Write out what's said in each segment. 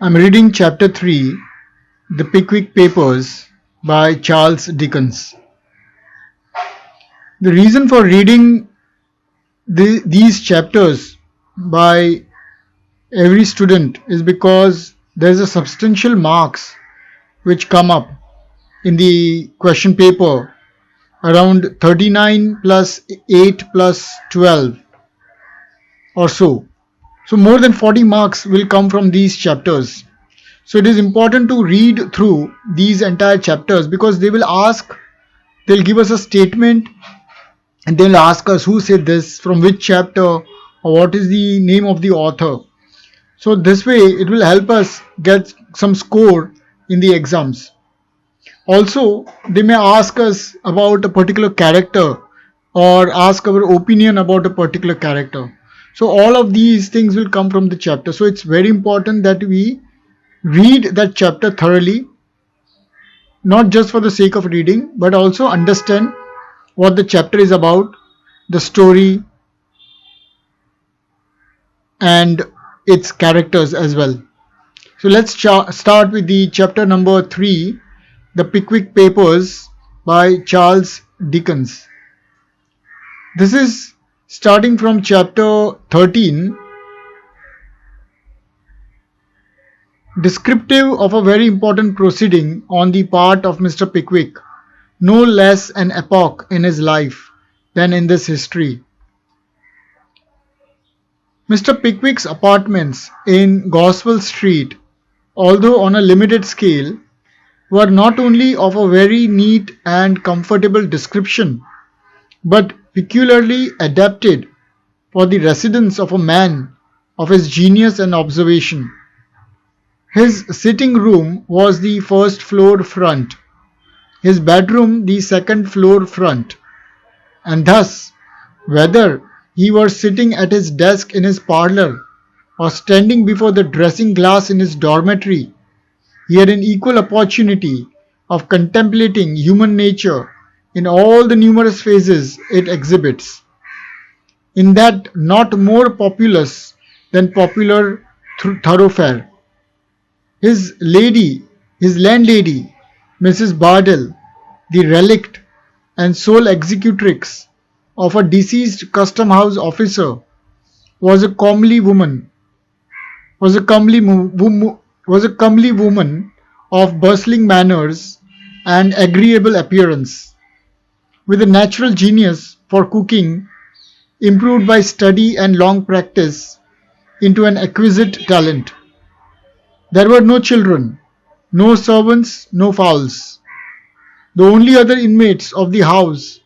I'm reading Chapter 3, The Pickwick Papers by Charles Dickens. The reason for reading these chapters by every student is because there's a substantial marks which come up in the question paper around 39 plus 8 plus 12 or so. So more than 40 marks will come from these chapters. So it is important to read through these entire chapters because they'll give us a statement and they'll ask us who said this, from which chapter, or what is the name of the author. So this way it will help us get some score in the exams. Also, they may ask us about a particular character or ask our opinion about a particular character. So all of these things will come from the chapter. So it's very important that we read that chapter thoroughly, not just for the sake of reading, but also understand what the chapter is about, the story, and its characters as well. So let's start with the chapter number 3, The Pickwick Papers by Charles Dickens. This is starting from chapter 13, descriptive of a very important proceeding on the part of Mr. Pickwick, no less an epoch in his life than in this history. Mr. Pickwick's apartments in Goswell Street, although on a limited scale, were not only of a very neat and comfortable description, but peculiarly adapted for the residence of a man of his genius and observation. His sitting room was the first floor front, his bedroom the second floor front, and thus, whether he were sitting at his desk in his parlour or standing before the dressing glass in his dormitory, he had an equal opportunity of contemplating human nature in all the numerous phases it exhibits, in that not more populous than popular thoroughfare. His landlady, Mrs. Bardell, the relict and sole executrix of a deceased custom house officer, was a comely woman of bustling manners and agreeable appearance, with a natural genius for cooking, improved by study and long practice into an exquisite talent. There were no children, no servants, no fowls. The only other inmates of the house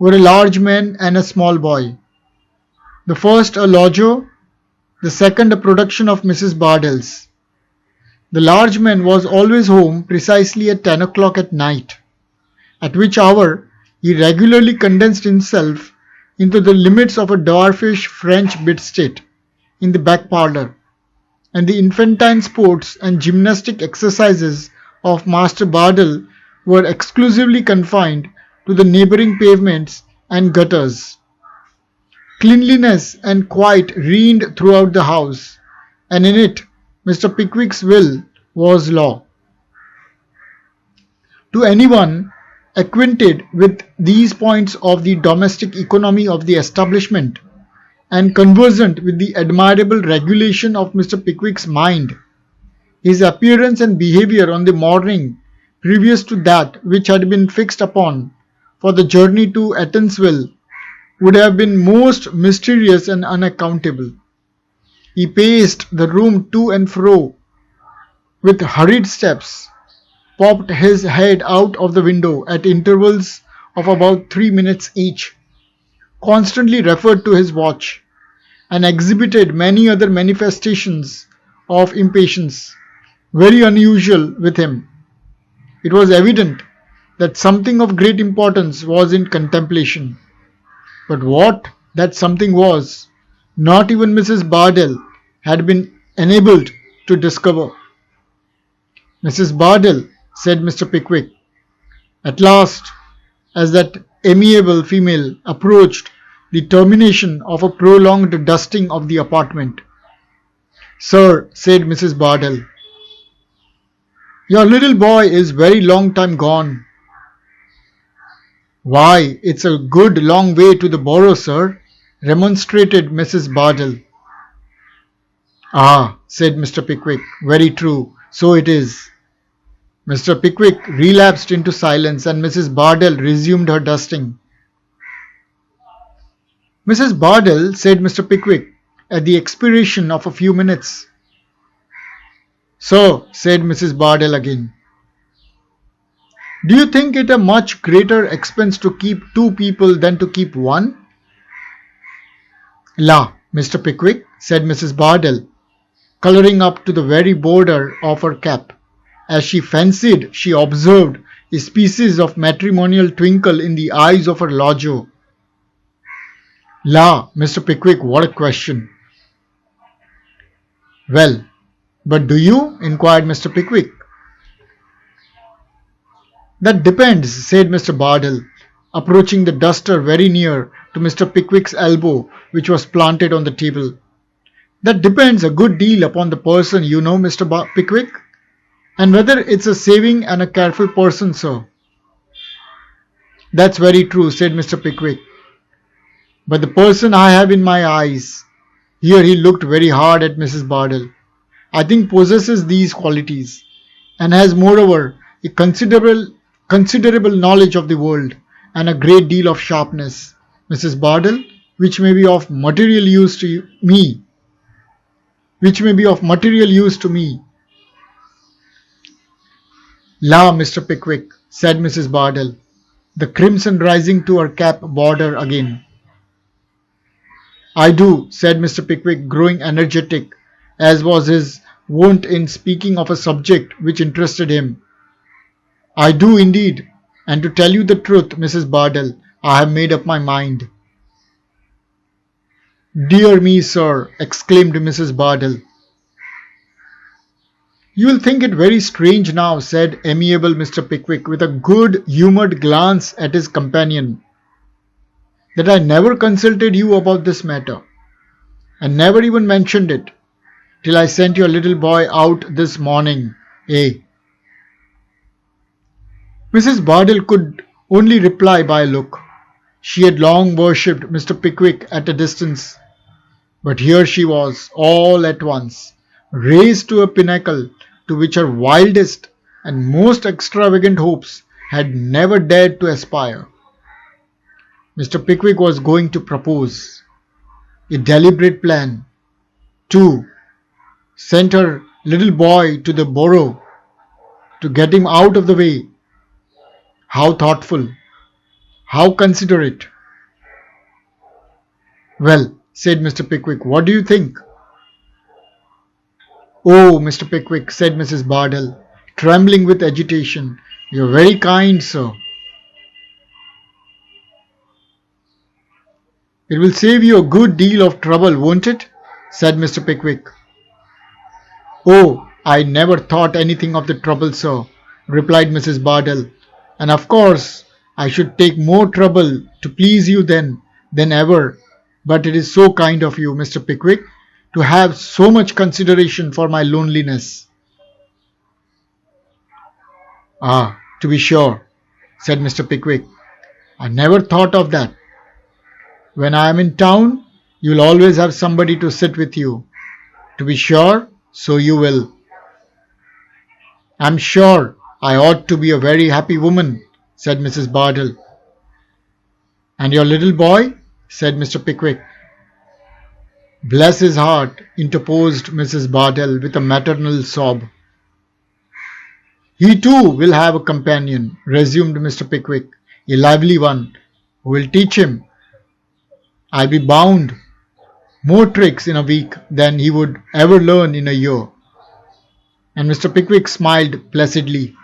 were a large man and a small boy. The first a lodger, the second a production of Mrs. Bardell's. The large man was always home precisely at 10 o'clock at night, at which hour he regularly condensed himself into the limits of a dwarfish French bedstead in the back parlour, and the infantine sports and gymnastic exercises of Master Bardell were exclusively confined to the neighbouring pavements and gutters. Cleanliness and quiet reigned throughout the house, and in it Mr. Pickwick's will was law. To anyone acquainted with these points of the domestic economy of the establishment, and conversant with the admirable regulation of Mr. Pickwick's mind, his appearance and behaviour on the morning previous to that which had been fixed upon for the journey to Eatanswill would have been most mysterious and unaccountable. He paced the room to and fro with hurried steps, popped his head out of the window at intervals of about 3 minutes each, constantly referred to his watch, and exhibited many other manifestations of impatience, very unusual with him. It was evident that something of great importance was in contemplation. But what that something was, not even Mrs. Bardell had been enabled to discover. "Mrs. Bardell," said Mr. Pickwick, at last, as that amiable female approached the termination of a prolonged dusting of the apartment. "Sir," said Mrs. Bardell, Your little boy is very long time gone. Why, it's a good long way to the borough, sir, remonstrated Mrs. Bardell. Ah, said Mr. Pickwick, very true, so it is. Mr. Pickwick relapsed into silence and Mrs. Bardell resumed her dusting. Mrs. Bardell, said Mr. Pickwick, at the expiration of a few minutes. So, said Mrs. Bardell again, do you think it a much greater expense to keep two people than to keep one? La, Mr. Pickwick, said Mrs. Bardell, colouring up to the very border of her cap, as she fancied she observed a species of matrimonial twinkle in the eyes of her lodger. La, Mr. Pickwick, what a question! Well, but do you? Inquired Mr. Pickwick. That depends, said Mr. Bardell, approaching the duster very near to Mr. Pickwick's elbow, which was planted on the table. That depends a good deal upon the person, you know, Mr. Pickwick, and whether it's a saving and a careful person, sir. That's very true, said Mr. Pickwick. But the person I have in my eyes, here he looked very hard at Mrs. Bardell, I think possesses these qualities, and has moreover a considerable knowledge of the world, and a great deal of sharpness, Mrs. Bardell, which may be of material use to me. La, Mr. Pickwick, said Mrs. Bardell, the crimson rising to her cap border again. I do, said Mr. Pickwick, growing energetic, as was his wont in speaking of a subject which interested him. I do indeed, and to tell you the truth, Mrs. Bardell, I have made up my mind. Dear me, sir, exclaimed Mrs. Bardell. You will think it very strange now, said amiable Mr. Pickwick, with a good-humoured glance at his companion, that I never consulted you about this matter, and never even mentioned it, till I sent your little boy out this morning, eh? Mrs. Bardell could only reply by a look. She had long worshipped Mr. Pickwick at a distance, but here she was, all at once, raised to a pinnacle to which her wildest and most extravagant hopes had never dared to aspire. Mr. Pickwick was going to propose a deliberate plan to send her little boy to the borough to get him out of the way. How thoughtful, how considerate. Well, said Mr. Pickwick, what do you think? Oh, Mr. Pickwick, said Mrs. Bardell, trembling with agitation, you're very kind, sir. It will save you a good deal of trouble, won't it? Said Mr. Pickwick. Oh, I never thought anything of the trouble, sir, replied Mrs. Bardell, and of course I should take more trouble to please you than ever, but it is so kind of you, Mr. Pickwick, to have so much consideration for my loneliness. Ah, to be sure, said Mr. Pickwick, I never thought of that. When I am in town, you will always have somebody to sit with you. To be sure, so you will. I am sure I ought to be a very happy woman, said Mrs. Bardell. And your little boy? Said Mr. Pickwick. Bless his heart, interposed Mrs. Bardell with a maternal sob. He too will have a companion, resumed Mr. Pickwick, a lively one, who will teach him, I'll be bound, more tricks in a week than he would ever learn in a year. And Mr. Pickwick smiled placidly.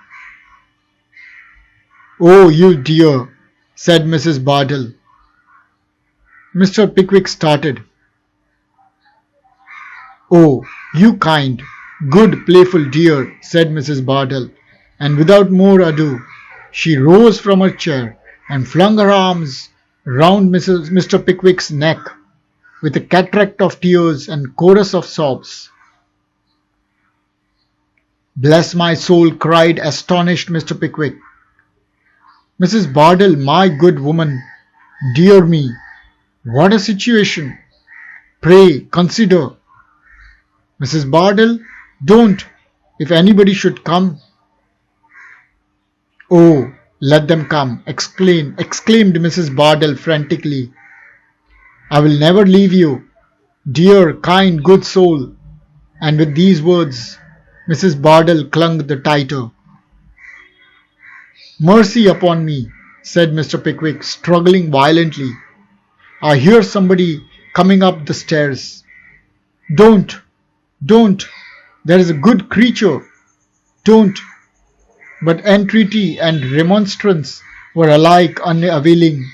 Oh, you dear, said Mrs. Bardell. Mr. Pickwick started. Oh, you kind, good, playful dear, said Mrs. Bardell, and without more ado, she rose from her chair and flung her arms round Mr. Pickwick's neck with a cataract of tears and chorus of sobs. "Bless my soul!" cried astonished Mr. Pickwick. "Mrs. Bardell, my good woman, dear me, what a situation! Pray consider." "Mrs. Bardell, don't, if anybody should come." "Oh, let them come," exclaimed Mrs. Bardell frantically. "I will never leave you, dear, kind, good soul." And with these words, Mrs. Bardell clung the tighter. "Mercy upon me," said Mr. Pickwick, struggling violently. "I hear somebody coming up the stairs." "Don't, don't, there is a good creature. Don't." But entreaty and remonstrance were alike unavailing,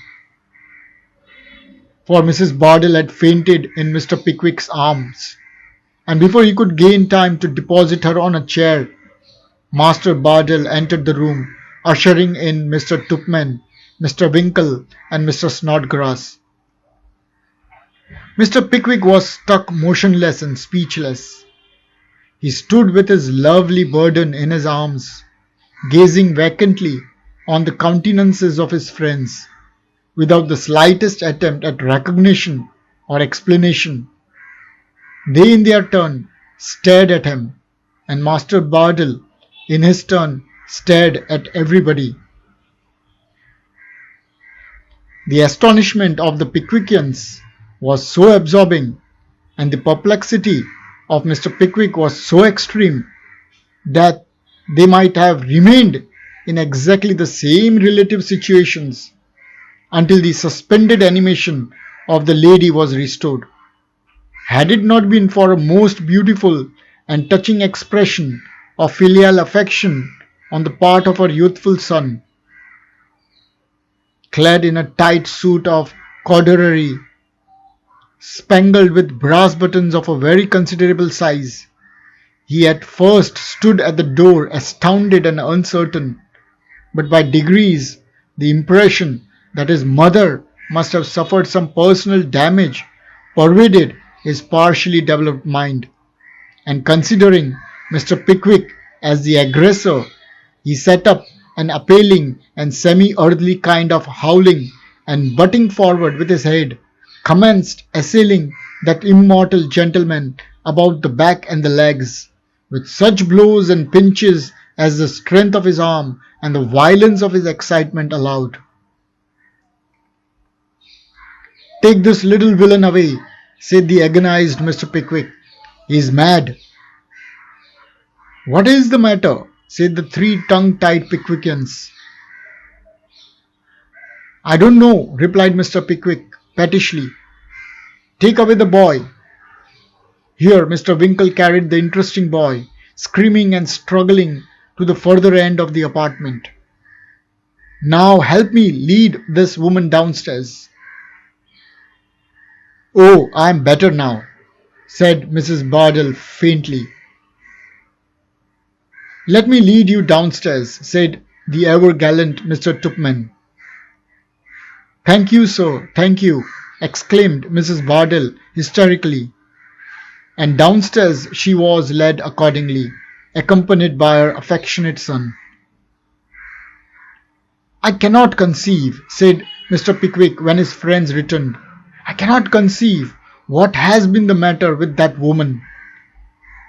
for Mrs. Bardell had fainted in Mr. Pickwick's arms, and before he could gain time to deposit her on a chair, Master Bardell entered the room, ushering in Mr. Tupman, Mr. Winkle, and Mr. Snodgrass. Mr. Pickwick was stuck motionless and speechless. He stood with his lovely burden in his arms, gazing vacantly on the countenances of his friends, without the slightest attempt at recognition or explanation. They in their turn stared at him, and Master Bardell in his turn stared at everybody. The astonishment of the Pickwickians was so absorbing, and the perplexity of Mr. Pickwick was so extreme, that they might have remained in exactly the same relative situations until the suspended animation of the lady was restored, had it not been for a most beautiful and touching expression of filial affection on the part of her youthful son. Clad in a tight suit of corduroy, spangled with brass buttons of a very considerable size, he at first stood at the door astounded and uncertain, but by degrees the impression that his mother must have suffered some personal damage pervaded his partially developed mind, and considering Mr. Pickwick as the aggressor, he set up an appealing and semi-earthly kind of howling, and butting forward with his head, commenced assailing that immortal gentleman about the back and the legs, with such blows and pinches as the strength of his arm and the violence of his excitement allowed. "Take this little villain away," said the agonized Mr. Pickwick. "He is mad." "What is the matter?" said the three tongue-tied Pickwickians. "I don't know," replied Mr. Pickwick pettishly. "Take away the boy." Here Mr. Winkle carried the interesting boy, screaming and struggling, to the further end of the apartment. "Now help me lead this woman downstairs." "Oh, I am better now," said Mrs. Bardell faintly. "Let me lead you downstairs," said the ever-gallant Mr. Tupman. "Thank you, sir, thank you," exclaimed Mrs. Bardell hysterically, and downstairs she was led accordingly, accompanied by her affectionate son. "I cannot conceive," said Mr. Pickwick when his friends returned, "I cannot conceive what has been the matter with that woman.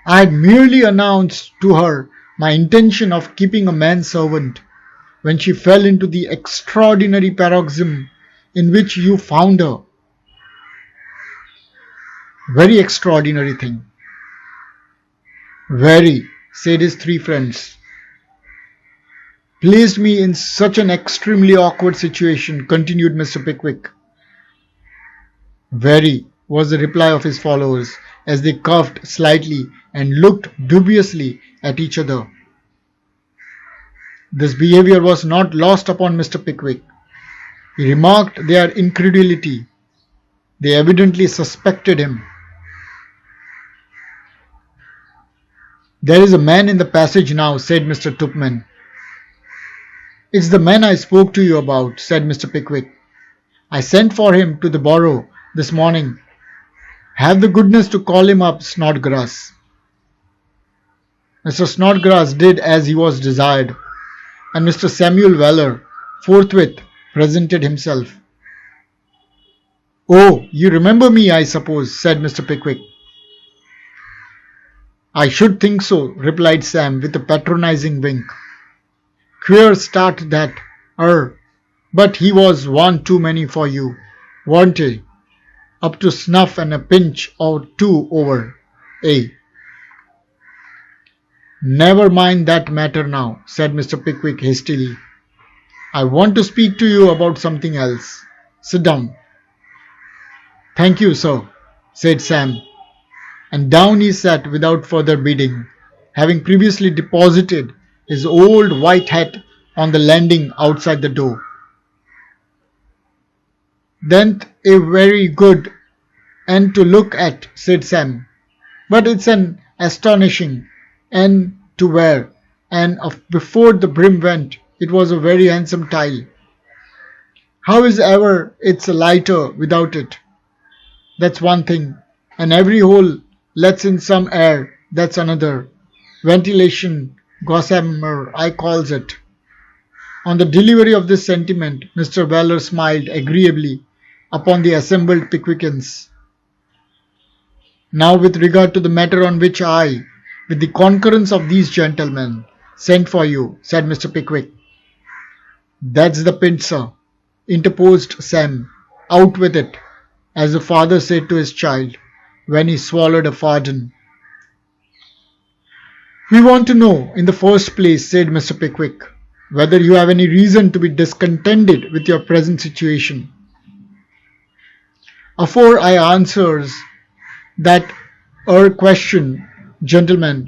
I had merely announced to her my intention of keeping a manservant, when she fell into the extraordinary paroxysm in which you found her. Very extraordinary thing." "Very," said his three friends. "Placed me in such an extremely awkward situation," continued Mr. Pickwick. "Very," was the reply of his followers, as they coughed slightly and looked dubiously at each other. This behavior was not lost upon Mr. Pickwick. He remarked their incredulity. They evidently suspected him. "There is a man in the passage now," said Mr. Tupman. "It's the man I spoke to you about," said Mr. Pickwick. "I sent for him to the Borough this morning. Have the goodness to call him up, Snodgrass." Mr. Snodgrass did as he was desired, and Mr. Samuel Weller forthwith presented himself. "Oh, you remember me, I suppose," said Mr. Pickwick. "I should think so," replied Sam with a patronizing wink. "Queer start that, but he was one too many for you, weren't he? Up to snuff and a pinch or two over, eh?" "Never mind that matter now," said Mr. Pickwick hastily. "I want to speak to you about something else. Sit down." "Thank you, sir," said Sam, and down he sat without further bidding, having previously deposited his old white hat on the landing outside the door. "Then a very good and to look at," said Sam, "but it's an astonishing and to wear, and before the brim went, it was a very handsome tile. How is ever it's lighter without it? That's one thing, and every hole lets in some air, that's another. Ventilation, gossamer, I calls it." On the delivery of this sentiment, Mr. Weller smiled agreeably upon the assembled Pickwickians. "Now with regard to the matter on which I, with the concurrence of these gentlemen, sent for you," said Mr. Pickwick. "That's the pint, sir," interposed Sam. "Out with it," as the father said to his child, when he swallowed a farden. "We want to know, in the first place," said Mr. Pickwick, "whether you have any reason to be discontented with your present situation." "Afore I answers that question, gentlemen,"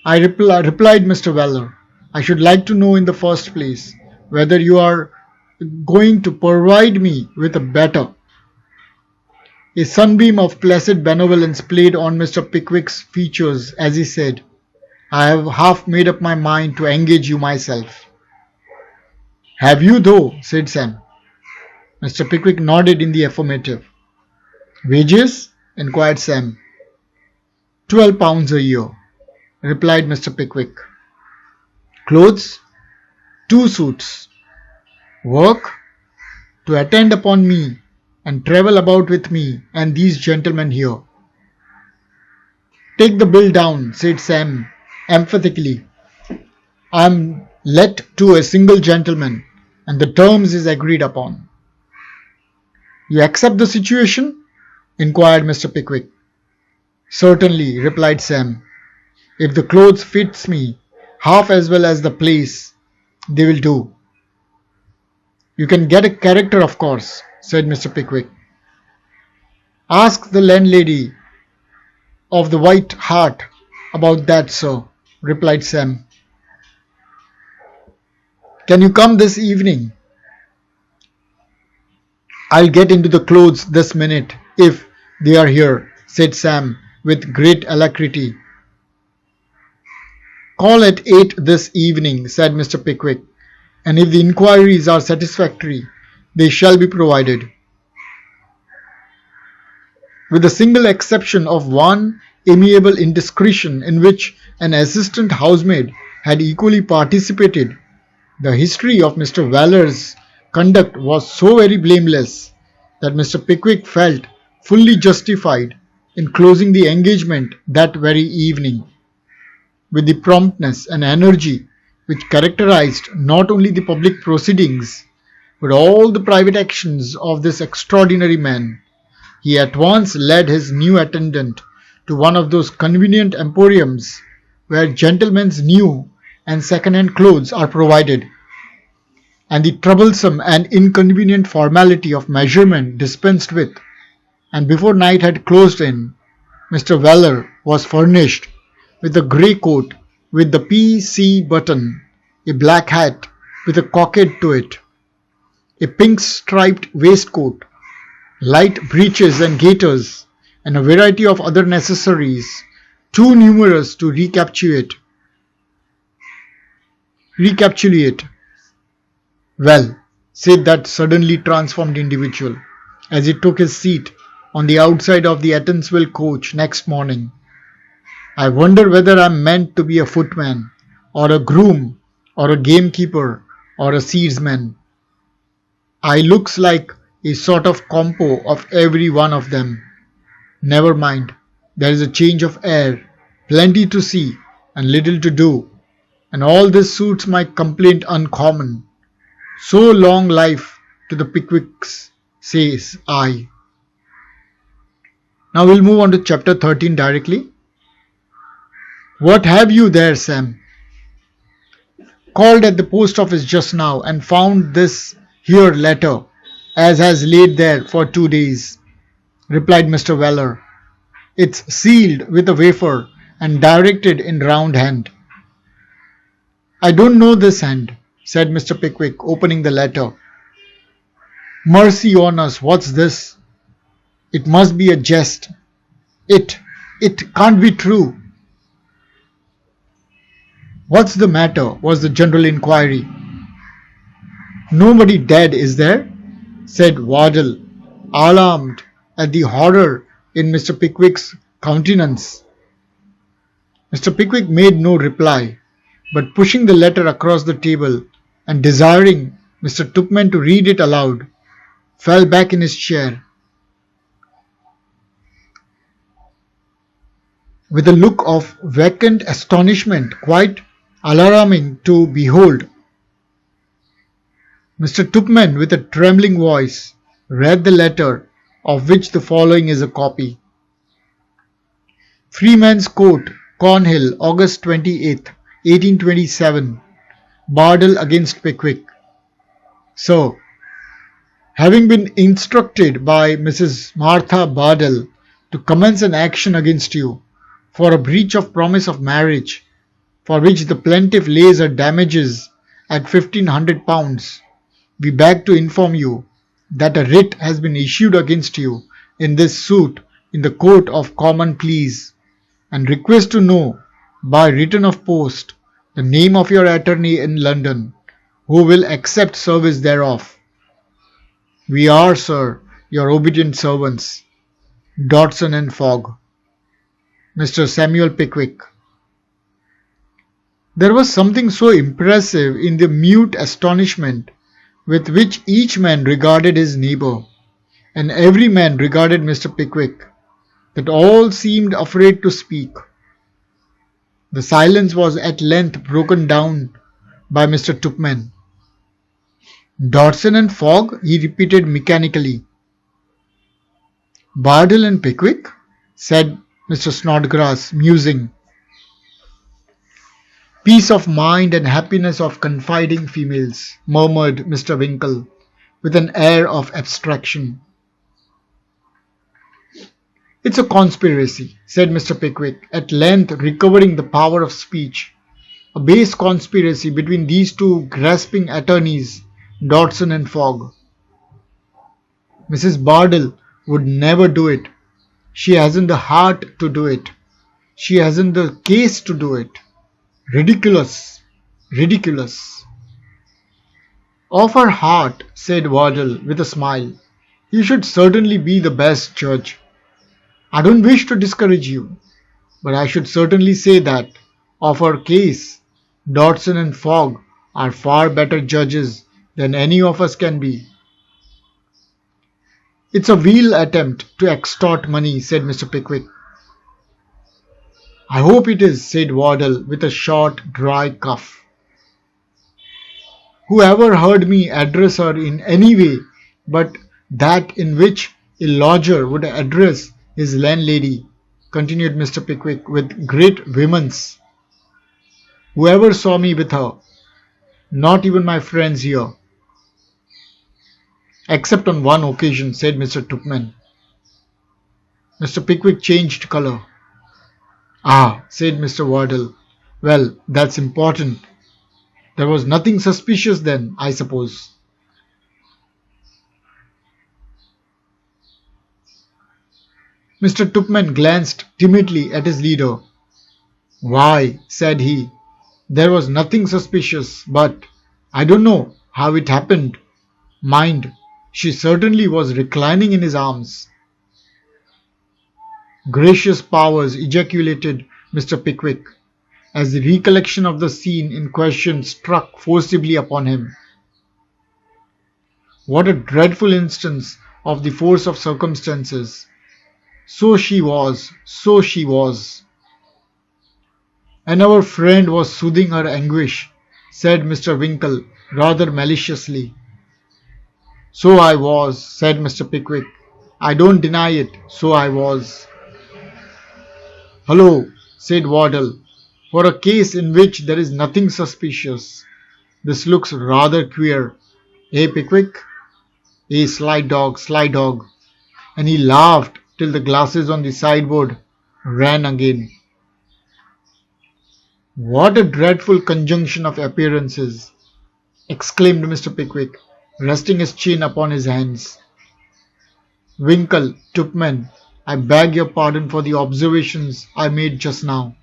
replied Mr. Weller, "I should like to know in the first place whether you are going to provide me with a better." A sunbeam of placid benevolence played on Mr. Pickwick's features as he said, "I have half made up my mind to engage you myself." "Have you though?" said Sam. Mr. Pickwick nodded in the affirmative. "Wages?" inquired Sam. £12 a year," replied Mr. Pickwick. "Clothes?" "2 suits." "Work?" "To attend upon me and travel about with me and these gentlemen here." "Take the bill down," said Sam emphatically. "I am let to a single gentleman, and the terms is agreed upon." "You accept the situation?" inquired Mr. Pickwick. "Certainly," replied Sam. "If the clothes fits me half as well as the place, they will do." "You can get a character, of course," said Mr. Pickwick. "Ask the landlady of the White Hart about that, sir," replied Sam. "Can you come this evening?" "I'll get into the clothes this minute, if they are here," said Sam with great alacrity. "Call at 8 this evening," said Mr. Pickwick, "and if the inquiries are satisfactory, they shall be provided." With the single exception of one amiable indiscretion in which an assistant housemaid had equally participated, the history of Mr. Weller's conduct was so very blameless that Mr. Pickwick felt fully justified in closing the engagement that very evening. With the promptness and energy which characterized not only the public proceedings but all the private actions of this extraordinary man, he at once led his new attendant to one of those convenient emporiums where gentlemen's new and second-hand clothes are provided, and the troublesome and inconvenient formality of measurement dispensed with, and before night had closed in, Mr. Weller was furnished with a grey coat with the P.C. button, a black hat with a cockade to it, a pink striped waistcoat, light breeches and gaiters, and a variety of other necessaries too numerous to recapitulate. "Well," said that suddenly transformed individual, as he took his seat on the outside of the Eatanswill coach next morning, I wonder whether I'm meant to be a footman, or a groom, or a gamekeeper, or a seedsman. I looks like a sort of compo of every one of them. Never mind, there is a change of air, plenty to see, and little to do, and all this suits my complaint uncommon. So long life to the Pickwicks, says I. Now we'll move on to chapter 13 directly. What have you there, Sam? Called at the post office just now and found this here letter, as has laid there for 2 days, replied Mr. Weller. It's sealed with a wafer and directed in round hand. I don't know this hand, said Mr. Pickwick, opening the letter. Mercy on us, what's this? It must be a jest. It can't be true. What's the matter? Was the general inquiry. Nobody dead, is there? Said Wardle, alarmed at the horror in Mr. Pickwick's countenance. Mr. Pickwick made no reply, but pushing the letter across the table and desiring Mr. Tupman to read it aloud, fell back in his chair. With a look of vacant astonishment quite alarming to behold, Mr. Tupman, with a trembling voice, read the letter, of which the following is a copy. Freeman's Court, Cornhill, August 28th, 1827. Bardell against Pickwick. Sir, having been instructed by Mrs. Martha Bardell to commence an action against you for a breach of promise of marriage, for which the plaintiff lays her damages at £1,500, we beg to inform you that a writ has been issued against you in this suit in the Court of Common Pleas, and request to know by return of post the name of your attorney in London, who will accept service thereof. We are, sir, your obedient servants, Dodson and Fogg. Mr. Samuel Pickwick. There was something so impressive in the mute astonishment with which each man regarded his neighbour, and every man regarded Mr. Pickwick, that all seemed afraid to speak. The silence was at length broken down by Mr. Tupman. Dodson and Fogg, he repeated mechanically. Bardell and Pickwick, said Mr. Snodgrass, musing. Peace of mind and happiness of confiding females, murmured Mr. Winkle, with an air of abstraction. It's a conspiracy, said Mr. Pickwick, at length recovering the power of speech. A base conspiracy between these two grasping attorneys, Dodson and Fogg. Mrs. Bardell would never do it. She hasn't the heart to do it. She hasn't the case to do it. Ridiculous, ridiculous. Of her heart, said Wardle with a smile, you should certainly be the best judge. I don't wish to discourage you, but I should certainly say that, of her case, Dodson and Fogg are far better judges than any of us can be. It's a vile attempt to extort money, said Mr. Pickwick. I hope it is, said Wardle with a short, dry cough. Whoever heard me address her in any way but that in which a lodger would address his landlady, continued Mr. Pickwick with great vehemence. Whoever saw me with her, not even my friends here. Except on one occasion, said Mr. Tupman. Mr. Pickwick changed colour. Ah, said Mr. Wardle. Well, that's important. There was nothing suspicious then, I suppose. Mr. Tupman glanced timidly at his leader. Why, said he, there was nothing suspicious, but I don't know how it happened. Mind, she certainly was reclining in his arms. Gracious powers, ejaculated Mr. Pickwick, as the recollection of the scene in question struck forcibly upon him. What a dreadful instance of the force of circumstances! So she was, so she was. And our friend was soothing her anguish, said Mr. Winkle, rather maliciously. So I was, said Mr. Pickwick. I don't deny it, so I was. Hullo, said Wardle, for a case in which there is nothing suspicious. This looks rather queer. Eh, Pickwick? Eh, sly dog, sly dog. And he laughed till the glasses on the sideboard ran again. What a dreadful conjunction of appearances! Exclaimed Mr. Pickwick, resting his chin upon his hands. Winkle, Tupman, I beg your pardon for the observations I made just now.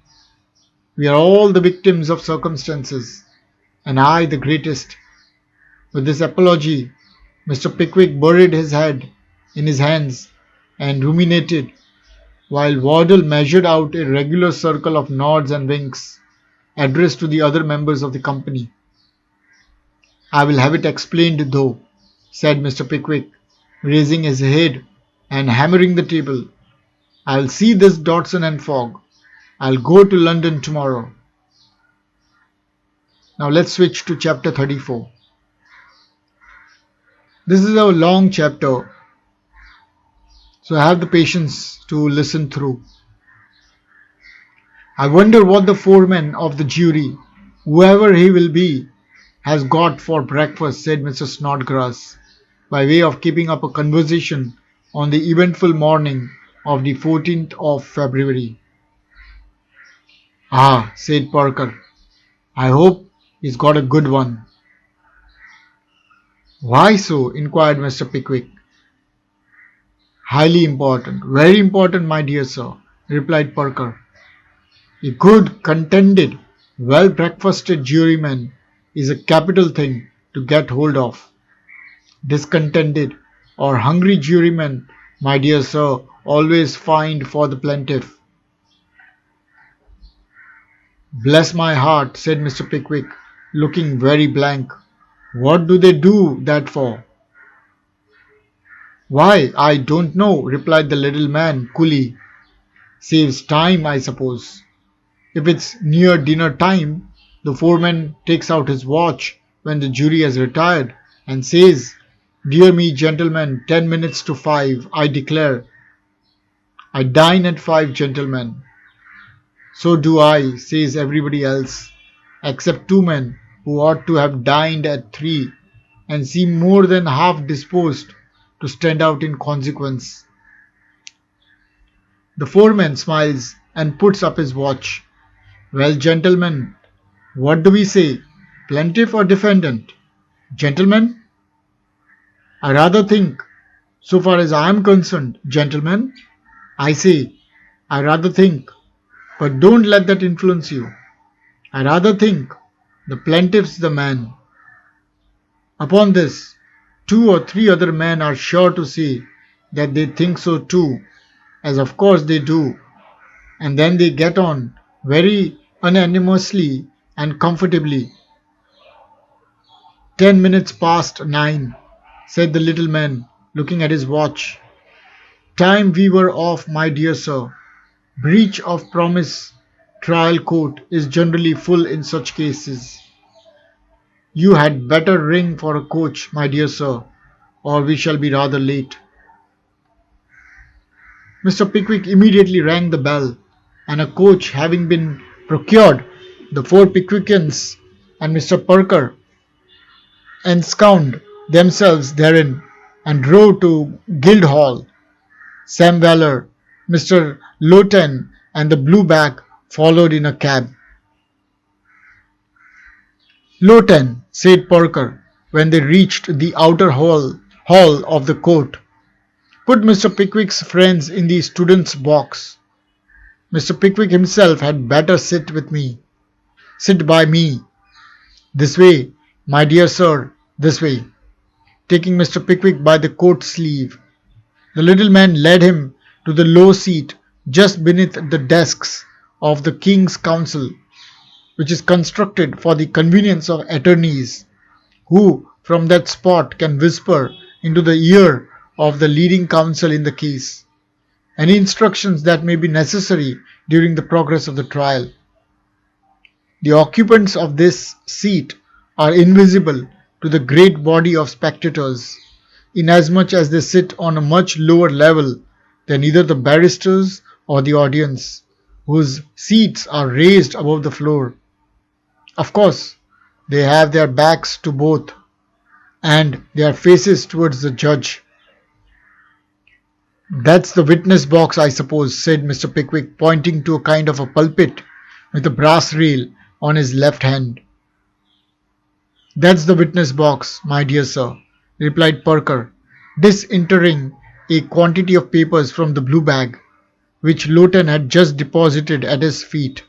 We are all the victims of circumstances, and I the greatest. With this apology, Mr. Pickwick buried his head in his hands and ruminated, while Wardle measured out a regular circle of nods and winks addressed to the other members of the company. I will have it explained, though, said Mr. Pickwick, raising his head and hammering the table. I'll see this Dodson and Fogg. I'll go to London tomorrow. Now let's switch to chapter 34. This is a long chapter, so have the patience to listen through. I wonder what the foreman of the jury, whoever he will be, has got for breakfast, said Mr. Snodgrass, by way of keeping up a conversation on the eventful morning of the 14th of February. Ah, said Parker, I hope he's got a good one. Why so? Inquired Mr. Pickwick. Highly important, very important, my dear sir, replied Parker. A good, contented, well-breakfasted juryman is a capital thing to get hold of. Discontented or hungry jurymen, my dear sir, always find for the plaintiff. Bless my heart, said Mr. Pickwick, looking very blank. What do they do that for? Why, I don't know, replied the little man coolly. Saves time, I suppose. If it's near dinner time, the foreman takes out his watch when the jury has retired and says, Dear me, gentlemen, 10 minutes to 5, I declare. I dine at 5, gentlemen. So do I, says everybody else, except 2 men who ought to have dined at 3 and seem more than half disposed to stand out in consequence. The foreman smiles and puts up his watch. Well, gentlemen, what do we say? Plaintiff or defendant? Gentlemen? I rather think, so far as I am concerned, gentlemen, I say, I rather think, but don't let that influence you. I rather think the plaintiff's the man. Upon this, 2 or 3 other men are sure to say that they think so too, as of course they do, and then they get on very unanimously and comfortably. 10 minutes past 9, said the little man, looking at his watch. Time we were off, my dear sir. Breach of promise trial court is generally full in such cases. You had better ring for a coach, my dear sir, or we shall be rather late. Mr. Pickwick immediately rang the bell, and a coach having been procured, the 4 Pickwickians and Mr. Parker ensconced themselves therein and drove to Guildhall. Sam Weller, Mr. Lowton, and the Blueback followed in a cab. Lowton, said Parker, when they reached the outer hall of the court, put Mr. Pickwick's friends in the students' box. Mr. Pickwick himself had better sit by me. This way, my dear sir, this way. Taking Mr. Pickwick by the coat sleeve, the little man led him to the low seat just beneath the desks of the King's Council, which is constructed for the convenience of attorneys, who from that spot can whisper into the ear of the leading counsel in the case any instructions that may be necessary during the progress of the trial. The occupants of this seat are invisible to the great body of spectators, inasmuch as they sit on a much lower level than either the barristers or the audience, whose seats are raised above the floor. Of course, they have their backs to both, and their faces towards the judge. "That's the witness box, I suppose," said Mr. Pickwick, pointing to a kind of a pulpit with a brass rail on his left hand. "That's the witness box, my dear sir," replied Perker, disinterring a quantity of papers from the blue bag, which Lowton had just deposited at his feet.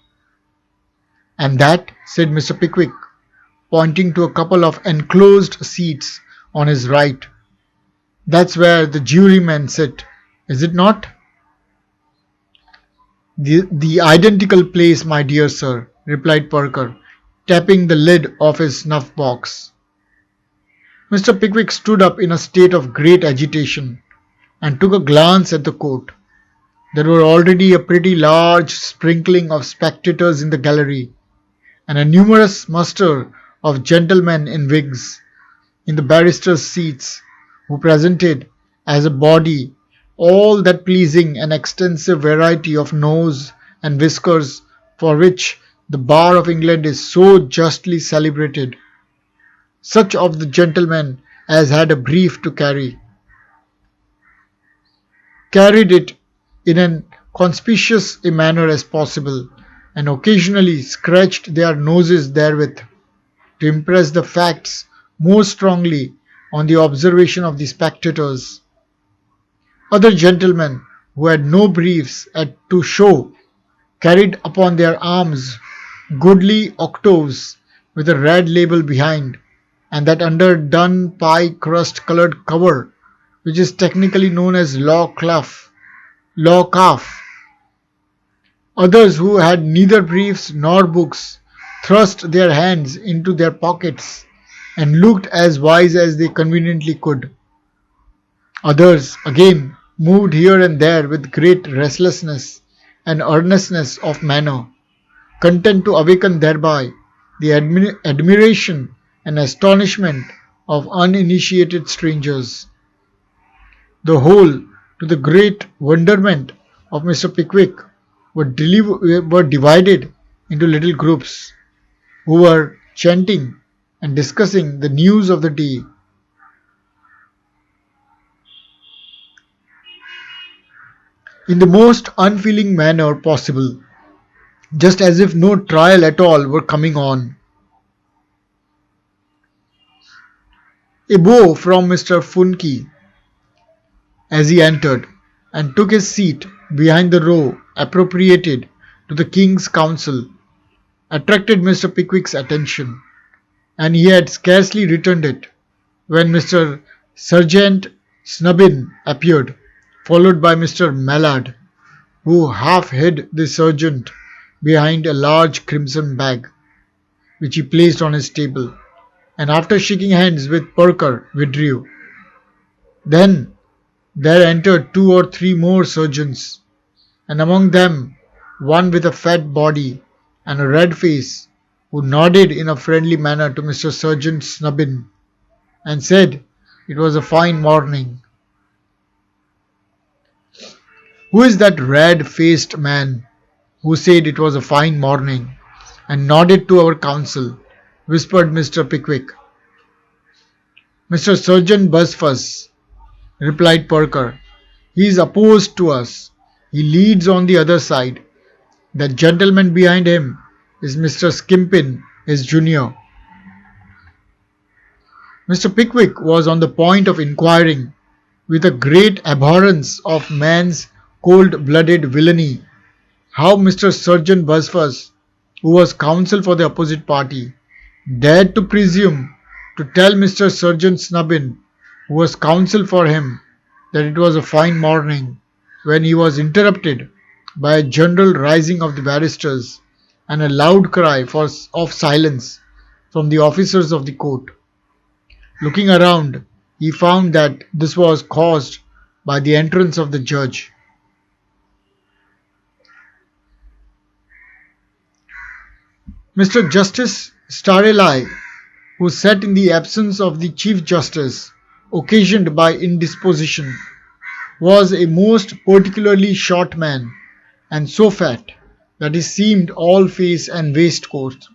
"And that," said Mr. Pickwick, pointing to a couple of enclosed seats on his right, "that's where the jurymen sit, is it not?" The identical place, my dear sir," replied Perker, tapping the lid of his snuff box. Mr. Pickwick stood up in a state of great agitation and took a glance at the court. There were already a pretty large sprinkling of spectators in the gallery, and a numerous muster of gentlemen in wigs in the barristers' seats, who presented, as a body, all that pleasing and extensive variety of nose and whiskers for which the bar of England is so justly celebrated. Such of the gentlemen as had a brief to carried it in an conspicuous a manner as possible, and occasionally scratched their noses therewith, to impress the facts more strongly on the observation of the spectators. Other gentlemen, who had no briefs to show, carried upon their arms goodly octaves with a red label behind, and that underdone pie crust coloured cover, which is technically known as law calf. Others, who had neither briefs nor books, thrust their hands into their pockets and looked as wise as they conveniently could. Others, again, moved here and there with great restlessness and earnestness of manner, content to awaken thereby the admiration and astonishment of uninitiated strangers. The whole, to the great wonderment of Mr. Pickwick, were divided into little groups, who were chanting and discussing the news of the day. In the most unfeeling manner possible, just as if no trial at all were coming on. A bow from Mr. Funke, as he entered and took his seat behind the row appropriated to the King's Counsel, attracted Mr. Pickwick's attention, and he had scarcely returned it when Mr. Serjeant Snubbin appeared, followed by Mr. Mallard, who half hid the sergeant behind a large crimson bag, which he placed on his table, and after shaking hands with Perker withdrew. Then there entered 2 or 3 more sergeants, and among them one with a fat body and a red face, who nodded in a friendly manner to Mr. Serjeant Snubbin, and said it was a fine morning. "Who is that red-faced man who said it was a fine morning, and nodded to our counsel?" whispered Mr. Pickwick. "Mr. Serjeant Buzfuz," replied Perker. "He is opposed to us. He leads on the other side. That gentleman behind him is Mr. Skimpin, his junior." Mr. Pickwick was on the point of inquiring, with a great abhorrence of man's cold-blooded villainy, how Mr. Serjeant Buzfuz, who was counsel for the opposite party, dared to presume to tell Mr. Serjeant Snubbin, who was counsel for him, that it was a fine morning, when he was interrupted by a general rising of the barristers and a loud cry of silence from the officers of the court. Looking around, he found that this was caused by the entrance of the judge. Mr. Justice Starelai, who sat in the absence of the Chief Justice, occasioned by indisposition, was a most particularly short man, and so fat that he seemed all face and waistcoat.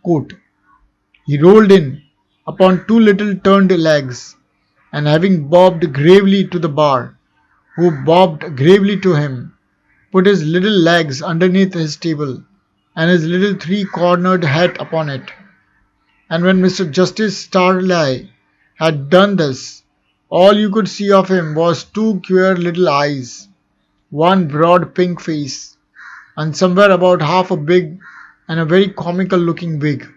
He rolled in upon two little turned legs, and having bobbed gravely to the bar, who bobbed gravely to him, put his little legs underneath his table, and his little three-cornered hat upon it. And when Mr. Justice Starley had done this, all you could see of him was two queer little eyes, one broad pink face, and somewhere about half a big and a very comical looking wig.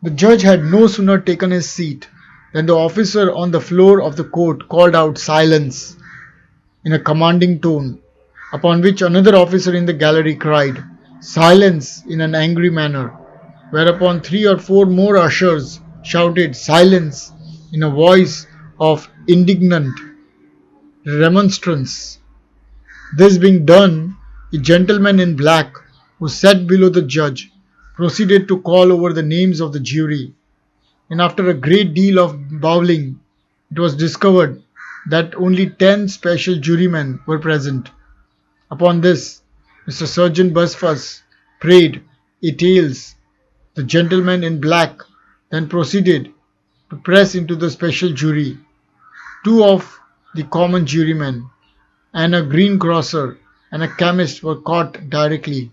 The judge had no sooner taken his seat than the officer on the floor of the court called out "Silence" in a commanding tone, upon which another officer in the gallery cried "Silence" in an angry manner, whereupon three or four more ushers shouted "Silence" in a voice of indignant remonstrance. This being done, a gentleman in black, who sat below the judge, proceeded to call over the names of the jury, and after a great deal of bawling, it was discovered that only 10 special jurymen were present. Upon this, Mr. Sergeant Busfuss prayed "Et als." The gentleman in black then proceeded to press into the special jury. Two of the common jurymen and a greengrocer and a chemist were caught directly.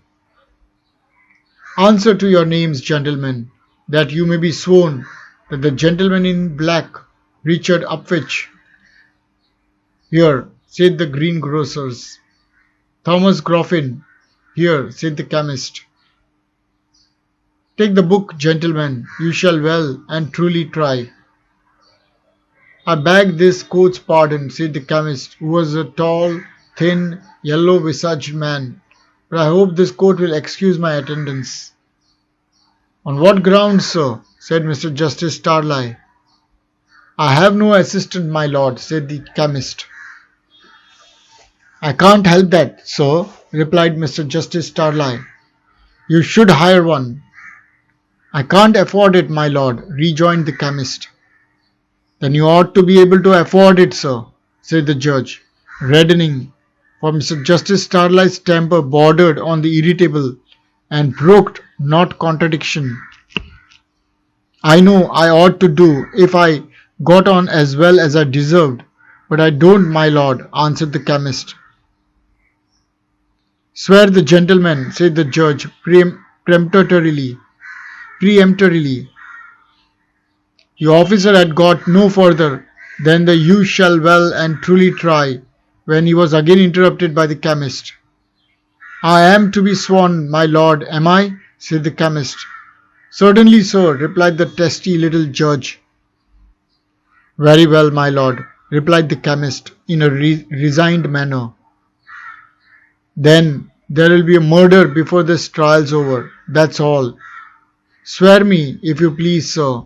"Answer to your names, gentlemen, that you may be sworn that the gentleman in black, Richard Upwich." "Here," said the greengrocers. "Thomas Groffin." "Here," said the chemist. "Take the book, gentlemen, you shall well and truly try." "I beg this court's pardon," said the chemist, who was a tall, thin, yellow-visaged man, "but I hope this court will excuse my attendance." "On what grounds, sir?" said Mr. Justice Starley. "I have no assistant, my lord," said the chemist. "I can't help that, sir," replied Mr. Justice Starley. "You should hire one." "I can't afford it, my lord," rejoined the chemist. "Then you ought to be able to afford it, sir," said the judge, reddening, for Mr. Justice Starley's temper bordered on the irritable and brooked not contradiction. "I know I ought to do if I got on as well as I deserved, but I don't, my lord," answered the chemist. "Swear the gentleman," said the judge peremptorily. The officer had got no further than the "you shall well and truly try" when he was again interrupted by the chemist. "I am to be sworn, my lord, am I?" said the chemist. "Certainly, sir," replied the testy little judge. "Very well, my lord," replied the chemist in a resigned manner. "Then there will be a murder before this trial's over, that's all. Swear me, if you please, sir."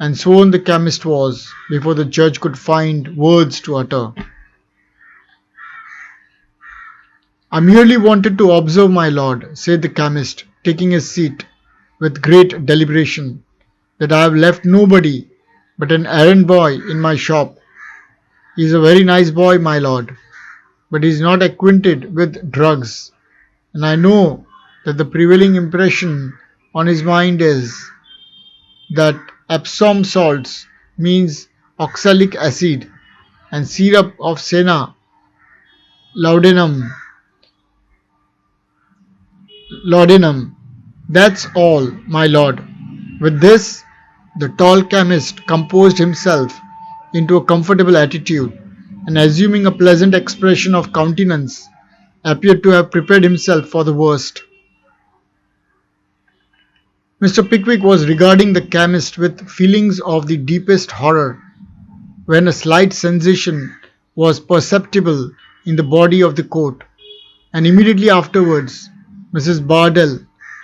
And sworn the chemist was, before the judge could find words to utter. "I merely wanted to observe, my lord," said the chemist, taking his seat with great deliberation, "that I have left nobody but an errand boy in my shop. He is a very nice boy, my lord, but he is not acquainted with drugs, and I know that the prevailing impression on his mind is that Epsom salts means oxalic acid, and syrup of senna laudanum. That's all, my lord." With this, the tall chemist composed himself into a comfortable attitude, and assuming a pleasant expression of countenance, appeared to have prepared himself for the worst. Mr. Pickwick was regarding the chemist with feelings of the deepest horror, when a slight sensation was perceptible in the body of the court, and immediately afterwards Mrs. Bardell,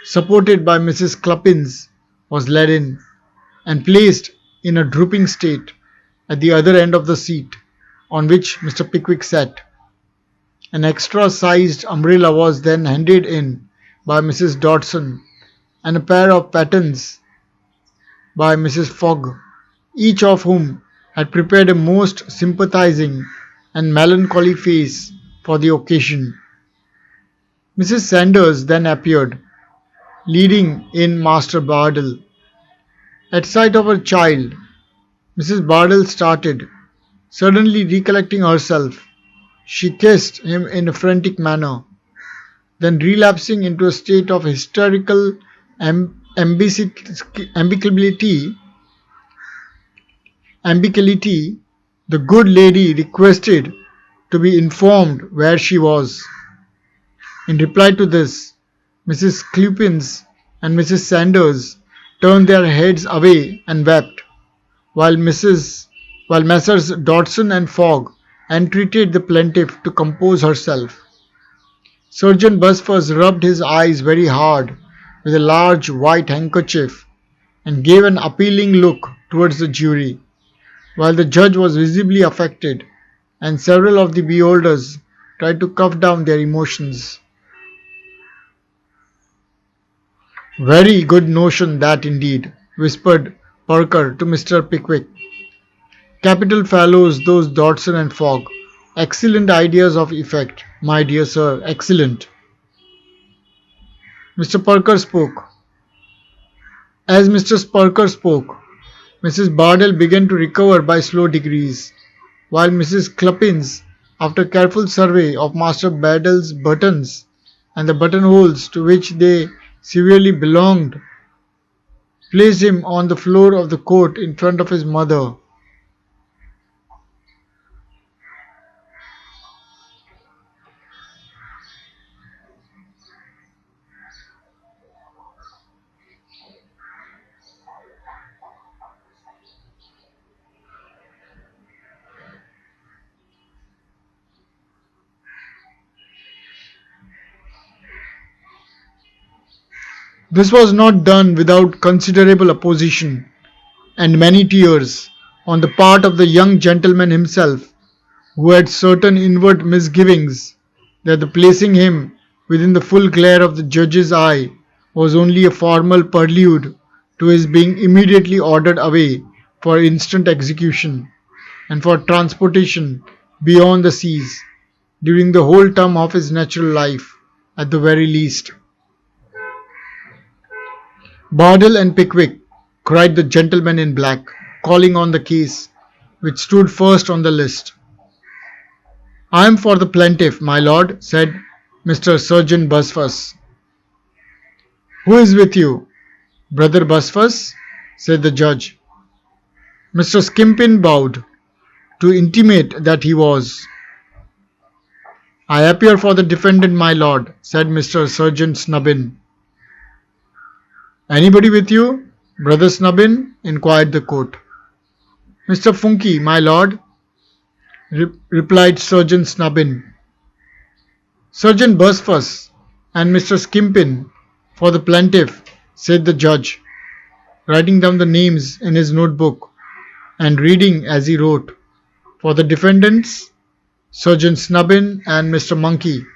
supported by Mrs. Cluppins, was led in and placed in a drooping state at the other end of the seat on which Mr. Pickwick sat. An extra-sized umbrella was then handed in by Mrs. Dodson and a pair of pattens by Mrs. Fogg, each of whom had prepared a most sympathizing and melancholy face for the occasion. Mrs. Sanders then appeared, leading in Master Bardell. At sight of her child, Mrs. Bardell started. Suddenly recollecting herself, she kissed him in a frantic manner. Then relapsing into a state of hysterical ambiguity, the good lady requested to be informed where she was. In reply to this, Mrs. Cluppins and Mrs. Sanders turned their heads away and wept, while Messrs. Dodson and Fogg entreated the plaintiff to compose herself. Sergeant Buzfuz rubbed his eyes very hard with a large white handkerchief and gave an appealing look towards the jury, while the judge was visibly affected, and several of the beholders tried to cough down their emotions. "Very good notion that indeed," whispered Parker to Mr. Pickwick. "Capital fellows those Dodson and Fogg. Excellent ideas of effect, my dear sir, excellent." Mr. Parker spoke. As Mr. Parker spoke, Mrs. Bardell began to recover by slow degrees, while Mrs. Cluppins, after careful survey of Master Bardell's buttons and the buttonholes to which they severely belonged, placed him on the floor of the court in front of his mother. This was not done without considerable opposition and many tears on the part of the young gentleman himself, who had certain inward misgivings that the placing him within the full glare of the judge's eye was only a formal prelude to his being immediately ordered away for instant execution and for transportation beyond the seas during the whole term of his natural life at the very least. "Bardell and Pickwick," cried the gentleman in black, calling on the case, which stood first on the list. "I am for the plaintiff, my lord," said Mr. Sergeant Buzfuz. "Who is with you, Brother Buzfuz?" said the judge. Mr. Skimpin bowed, to intimate that he was. "I appear for the defendant, my lord," said Mr. Sergeant Snubbin. "Anybody with you, Brother Snubbin?" inquired the court. "Mr. Funky, my lord," replied Sergeant Snubbin. "Sergeant Buzfuz and Mr. Skimpin for the plaintiff," said the judge, writing down the names in his notebook and reading as he wrote. "For the defendants, Sergeant Snubbin and Mr. Monkey."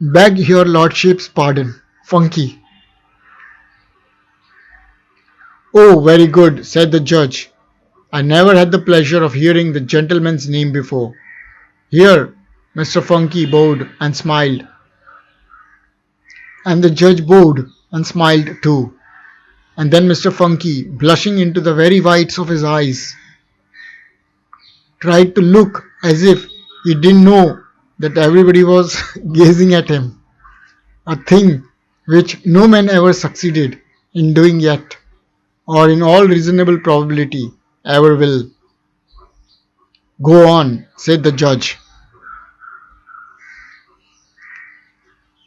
"Beg your lordship's pardon, Funky." "Oh, very good," said the judge. "I never had the pleasure of hearing the gentleman's name before." Here Mr. Funky bowed and smiled, and the judge bowed and smiled too. And then Mr. Funky, blushing into the very whites of his eyes, tried to look as if he didn't know that everybody was gazing at him, a thing which no man ever succeeded in doing yet, or in all reasonable probability ever will. "Go on," said the judge.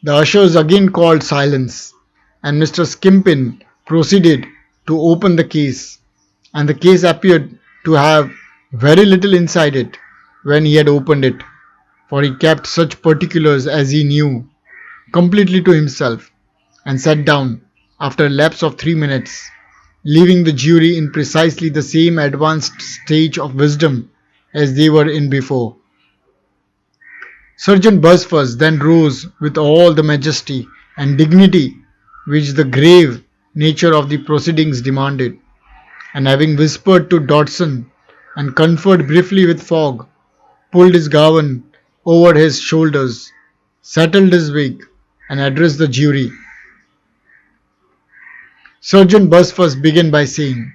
The ushers again called silence, and Mr. Skimpin proceeded to open the case, and the case appeared to have Very little inside it when he had opened it, for he kept such particulars as he knew completely to himself, and sat down after a lapse of 3 minutes, leaving the jury in precisely the same advanced stage of wisdom as they were in before. Sergeant Buzfuz then rose with all the majesty and dignity which the grave nature of the proceedings demanded, and having whispered to Dodson and conferred briefly with Fogg, pulled his gown over his shoulders, settled his wig, and addressed the jury. Sergeant Buzfuz began by saying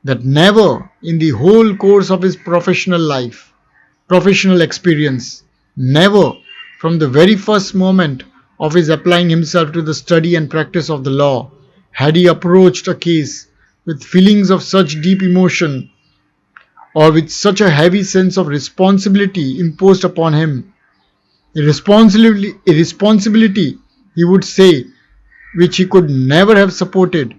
that never in the whole course of his professional experience, never from the very first moment of his applying himself to the study and practice of the law, had he approached a case with feelings of such deep emotion or with such a heavy sense of responsibility imposed upon him. A responsibility, he would say, which he could never have supported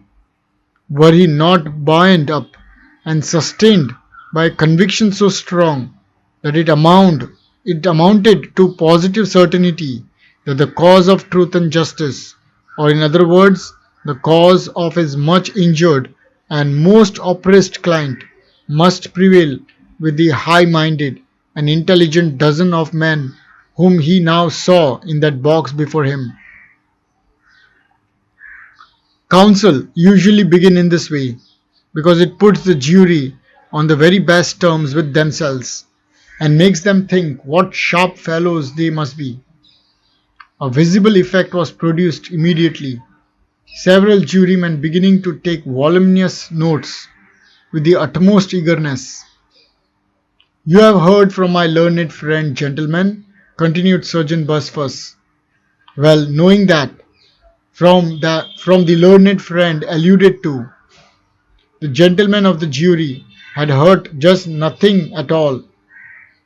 were he not buoyed up and sustained by a conviction so strong that it amounted to positive certainty that the cause of truth and justice, or in other words, the cause of his much injured and most oppressed client, must prevail with the high-minded and intelligent dozen of men whom he now saw in that box before him. Counsel usually begin in this way because it puts the jury on the very best terms with themselves and makes them think what sharp fellows they must be. A visible effect was produced immediately, several jurymen beginning to take voluminous notes with the utmost eagerness. "You have heard from my learned friend, gentlemen," continued Sergeant Buzfuz, well knowing that from the learned friend alluded to, the gentlemen of the jury had heard just nothing at all.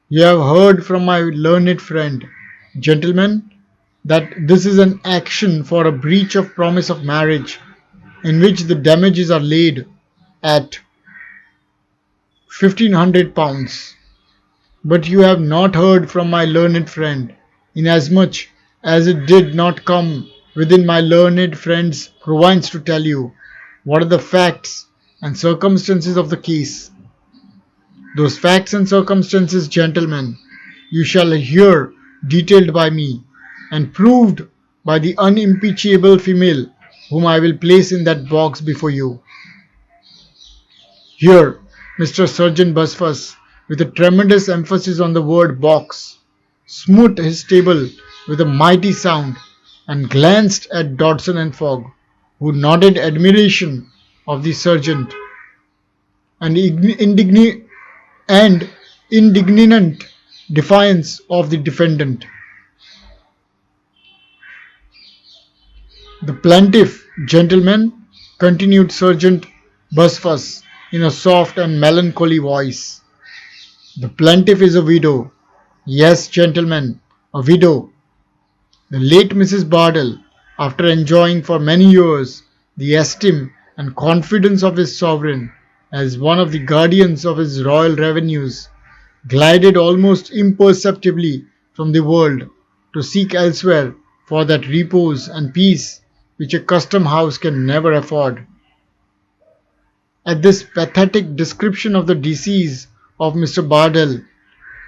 "You have heard from my learned friend, gentlemen, that this is an action for a breach of promise of marriage, in which the damages are laid at £1,500. But you have not heard from my learned friend, inasmuch as it did not come within my learned friend's province to tell you what are the facts and circumstances of the case. Those facts and circumstances, gentlemen, you shall hear detailed by me, and proved by the unimpeachable female whom I will place in that box before you." Here Mr. Sergeant Buzfuz, with a tremendous emphasis on the word box, smote his table with a mighty sound and glanced at Dodson and Fogg, who nodded admiration of the sergeant and indignant defiance of the defendant. "The plaintiff, gentlemen," continued Sergeant Buzfuz in a soft and melancholy voice, "the plaintiff is a widow. Yes, gentlemen, a widow. The late Mrs. Bardell, after enjoying for many years the esteem and confidence of his sovereign as one of the guardians of his royal revenues, glided almost imperceptibly from the world to seek elsewhere for that repose and peace which a custom house can never afford." At this pathetic description of the decease of Mr. Bardell,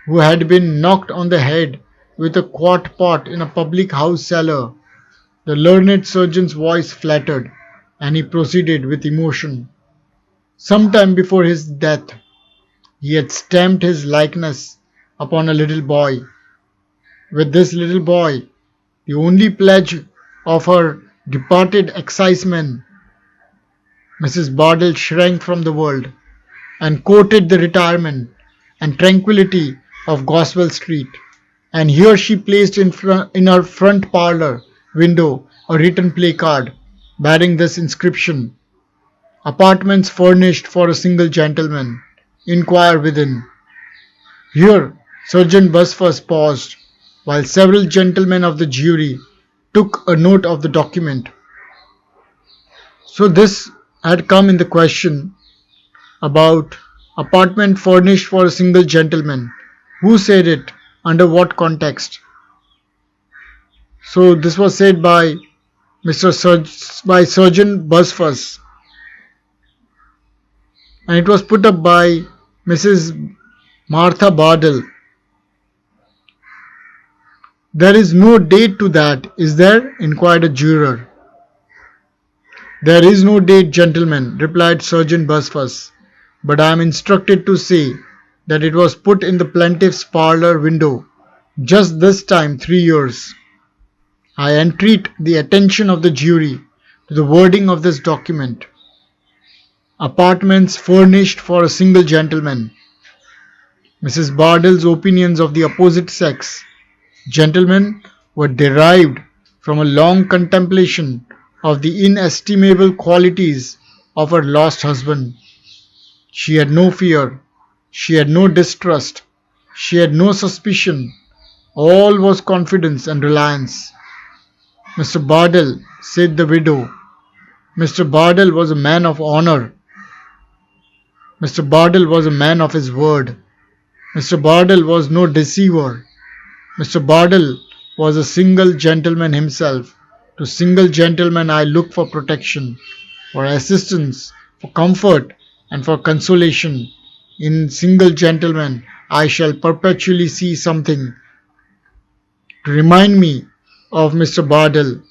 who had been knocked on the head with a quart pot in a public house cellar, the learned surgeon's voice faltered, and he proceeded with emotion. Some time before his death, he had stamped his likeness upon a little boy. With this little boy, the only pledge of her departed excisemen, Mrs. Bardell shrank from the world, and courted the retirement and tranquillity of Goswell Street. And here she placed in her front parlour window a written placard bearing this inscription: "Apartments furnished for a single gentleman. Inquire within." Here Sergeant Buzfuz paused, while several gentlemen of the jury took a note of the document. So this had come in the question about Apartment furnished for a single gentleman. Who said it? Under what context? So this was said by by Surgeon Busfuss, and it was put up by Mrs. Martha Bardell. There is no date to that, is there? Inquired a juror. There is no date, gentlemen, replied Surgeon Busfuss, but I am instructed to say that it was put in the plaintiff's parlour window just this time 3 years. I entreat the attention of the jury to the wording of this document. Apartments furnished for a single gentleman. Mrs. Bardell's opinions of the opposite sex, gentlemen, were derived from a long contemplation of the inestimable qualities of her lost husband. She had no fear, she had no distrust, she had no suspicion. All was confidence and reliance. Mr. Bardell, said the widow, Mr. Bardell was a man of honour. Mr. Bardell was a man of his word. Mr. Bardell was no deceiver. Mr. Bardell was a single gentleman himself. To single gentlemen I look for protection, for assistance, for comfort, and for consolation. In single gentlemen I shall perpetually see something to remind me of Mr. Bardell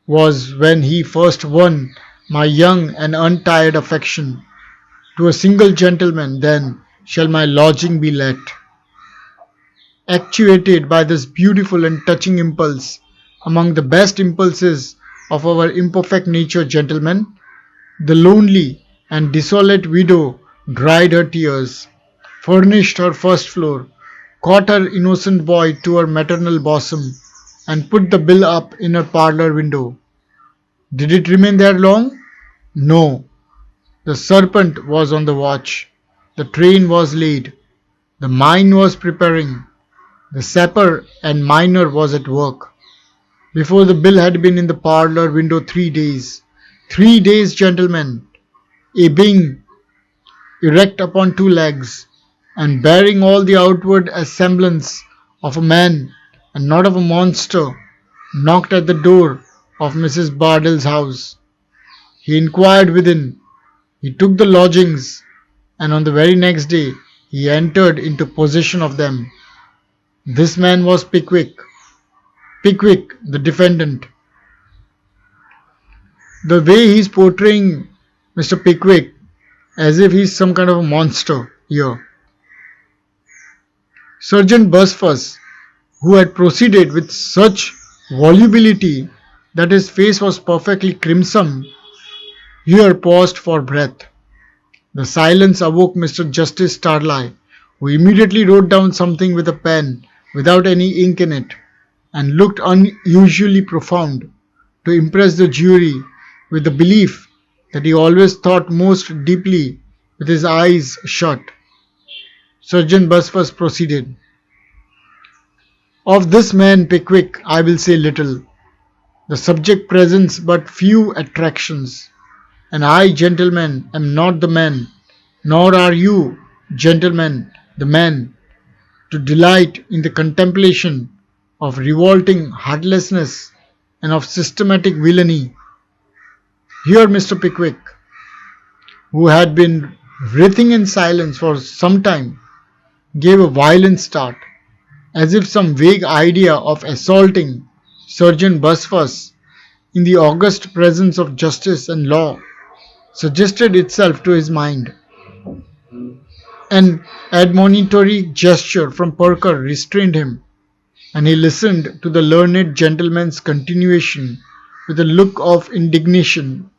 was when he first won my young and untired affection. To a single gentleman then shall my lodging be let. Actuated by this beautiful and touching impulse, among the best impulses of our imperfect nature, gentlemen, the lonely and desolate widow dried her tears, furnished her first floor, caught her innocent boy to her maternal bosom, and put the bill up in her parlour window. Did it remain there long? No. The serpent was on the watch. The train was laid. The mine was preparing. The sapper and miner was at work. Before the bill had been in the parlour window 3 days. 3 days, gentlemen. A being erect upon 2 legs, and bearing all the outward semblance of a man and not of a monster, knocked at the door of Mrs. Bardell's house. He inquired within. He took the lodgings, and on the very next day he entered into possession of them. This man was Pickwick. Pickwick, the defendant. The way he's portraying Mr. Pickwick as if he's some kind of a monster here. Sergeant Busfuss, who had proceeded with such volubility that his face was perfectly crimson, here paused for breath. The silence awoke Mr. Justice Starligh, who immediately wrote down something with a pen without any ink in it, and looked unusually profound, to impress the jury with the belief that he always thought most deeply with his eyes shut. Sergeant Busfuss proceeded. Of this man Pickwick I will say little. The subject presents but few attractions, and I, gentlemen, am not the man, nor are you, gentlemen, the man, to delight in the contemplation of revolting heartlessness and of systematic villainy. Here Mr. Pickwick, who had been writhing in silence for some time, gave a violent start, as if some vague idea of assaulting Sergeant Busfuss in the august presence of justice and law suggested itself to his mind. An admonitory gesture from Perker restrained him, and he listened to the learned gentleman's continuation with a look of indignation,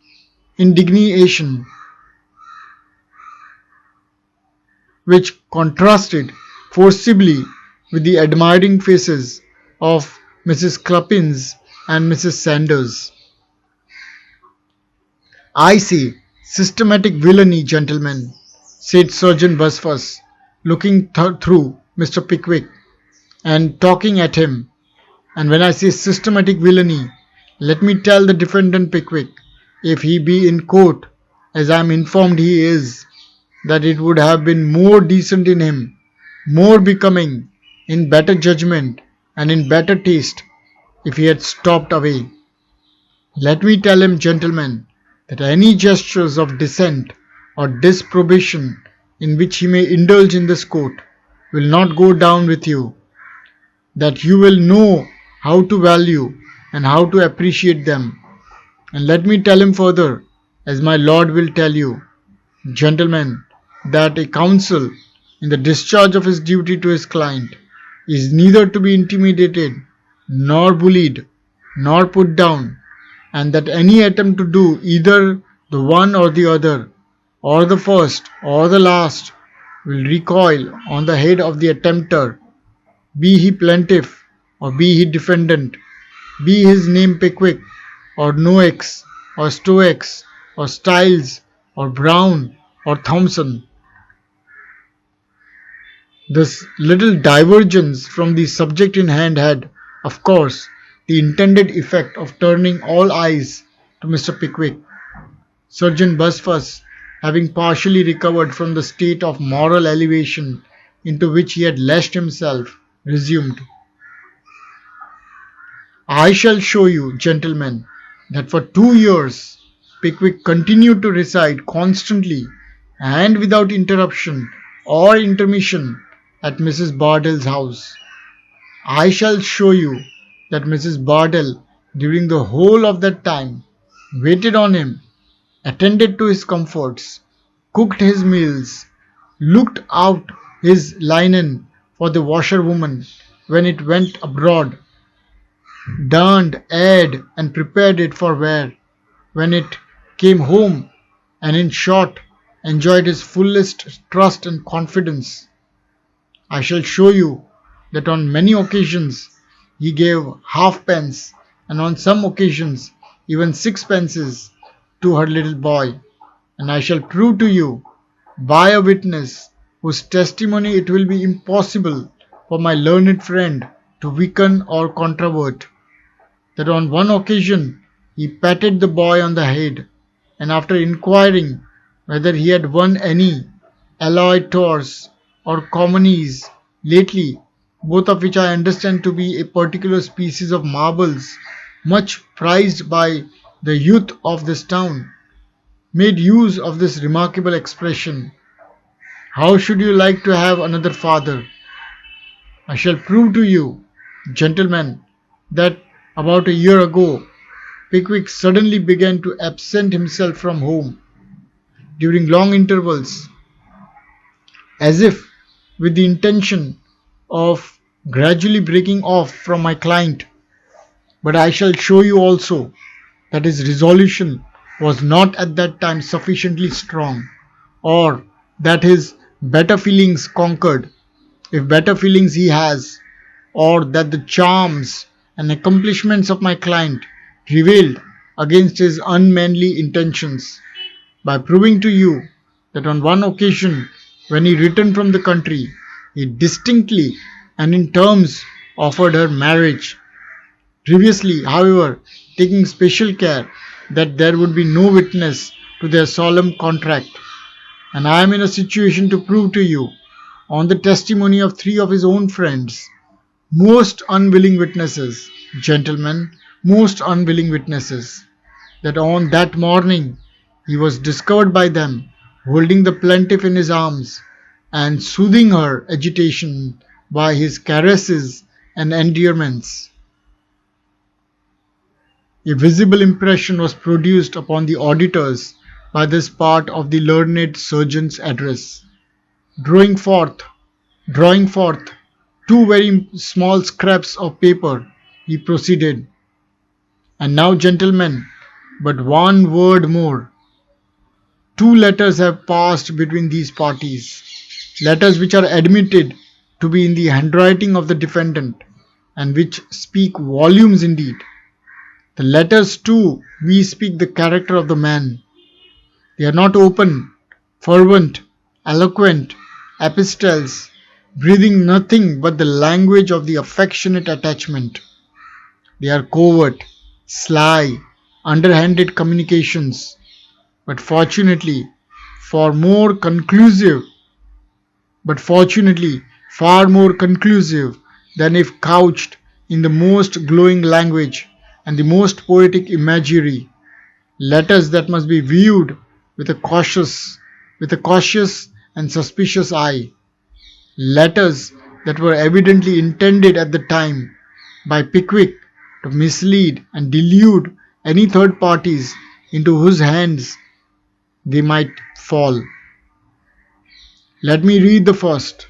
which contrasted forcibly with the admiring faces of Mrs. Cluppins and Mrs. Sanders. I say, systematic villainy, gentlemen, said Sergeant Busfuss, looking through Mr. Pickwick and talking at him. And when I say systematic villainy, let me tell the defendant Pickwick, if he be in court, as I am informed he is, that it would have been more decent in him, more becoming, in better judgment, and in better taste, if he had stopped away. Let me tell him, gentlemen, that any gestures of dissent or disapprobation in which he may indulge in this court will not go down with you, that you will know how to value and how to appreciate them. And let me tell him further, as my lord will tell you, gentlemen, that a counsel, in the discharge of his duty to his client, is neither to be intimidated, nor bullied, nor put down, and that any attempt to do either the one or the other, or the first or the last, will recoil on the head of the attempter, be he plaintiff or be he defendant, be his name Pickwick or Noakes or Stoics or Styles or Brown or Thompson. This little divergence from the subject in hand had, of course, the intended effect of turning all eyes to Mr. Pickwick. Sergeant Buzfuz, having partially recovered from the state of moral elevation into which he had lashed himself, resumed. I shall show you, gentlemen, that for 2 years Pickwick continued to reside constantly and without interruption or intermission at Mrs. Bardell's house. I shall show you that Mrs. Bardell, during the whole of that time, waited on him, attended to his comforts, cooked his meals, looked out his linen for the washerwoman when it went abroad, darned, aired, and prepared it for wear when it came home, and in short, enjoyed his fullest trust and confidence. I shall show you that on many occasions he gave halfpence, and on some occasions even sixpences, to her little boy, and I shall prove to you, by a witness whose testimony it will be impossible for my learned friend to weaken or controvert, that on one occasion he patted the boy on the head, and after inquiring whether he had won any alloy tours or commonies lately, both of which I understand to be a particular species of marbles much prized by the youth of this town, made use of this remarkable expression, "How should you like to have another father?" I shall prove to you, gentlemen, that about a year ago Pickwick suddenly began to absent himself from home during long intervals, as if with the intention of gradually breaking off from my client. But I shall show you also that his resolution was not at that time sufficiently strong, or that his better feelings conquered, if better feelings he has, or that the charms and accomplishments of my client prevailed against his unmanly intentions, by proving to you that on one occasion when he returned from the country, he distinctly and in terms offered her marriage, previously, however, taking special care that there would be no witness to their solemn contract. And I am in a situation to prove to you, on the testimony of 3 of his own friends, most unwilling witnesses, gentlemen, most unwilling witnesses, that on that morning he was discovered by them holding the plaintiff in his arms and soothing her agitation by his caresses and endearments. A visible impression was produced upon the auditors by this part of the learned surgeon's address. Drawing forth 2 very small scraps of paper, he proceeded. And now, gentlemen, but one word more. 2 letters have passed between these parties, letters which are admitted to be in the handwriting of the defendant, and which speak volumes indeed. The letters too bespeak the character of the man. They are not open, fervent, eloquent epistles, breathing nothing but the language of the affectionate attachment. They are covert, sly, underhanded communications, but fortunately for more conclusive, but fortunately far more conclusive than if couched in the most glowing language and the most poetic imagery. Letters that must be viewed with a cautious and suspicious eye. Letters that were evidently intended at the time by Pickwick to mislead and delude any third parties into whose hands they might fall. Let me read the first.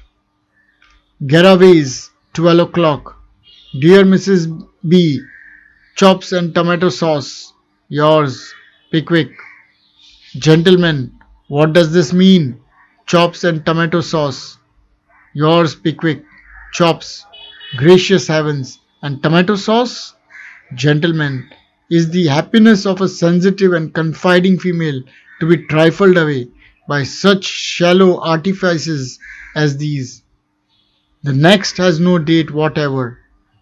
Garaways, 12 o'clock. Dear Mrs. B. Chops and tomato sauce. Yours, Pickwick. Gentlemen, what does this mean? Chops and tomato sauce. Yours, Pickwick. Chops. Gracious heavens. And tomato sauce? Gentlemen, is the happiness of a sensitive and confiding female to be trifled away by such shallow artifices as these? The next has no date whatever,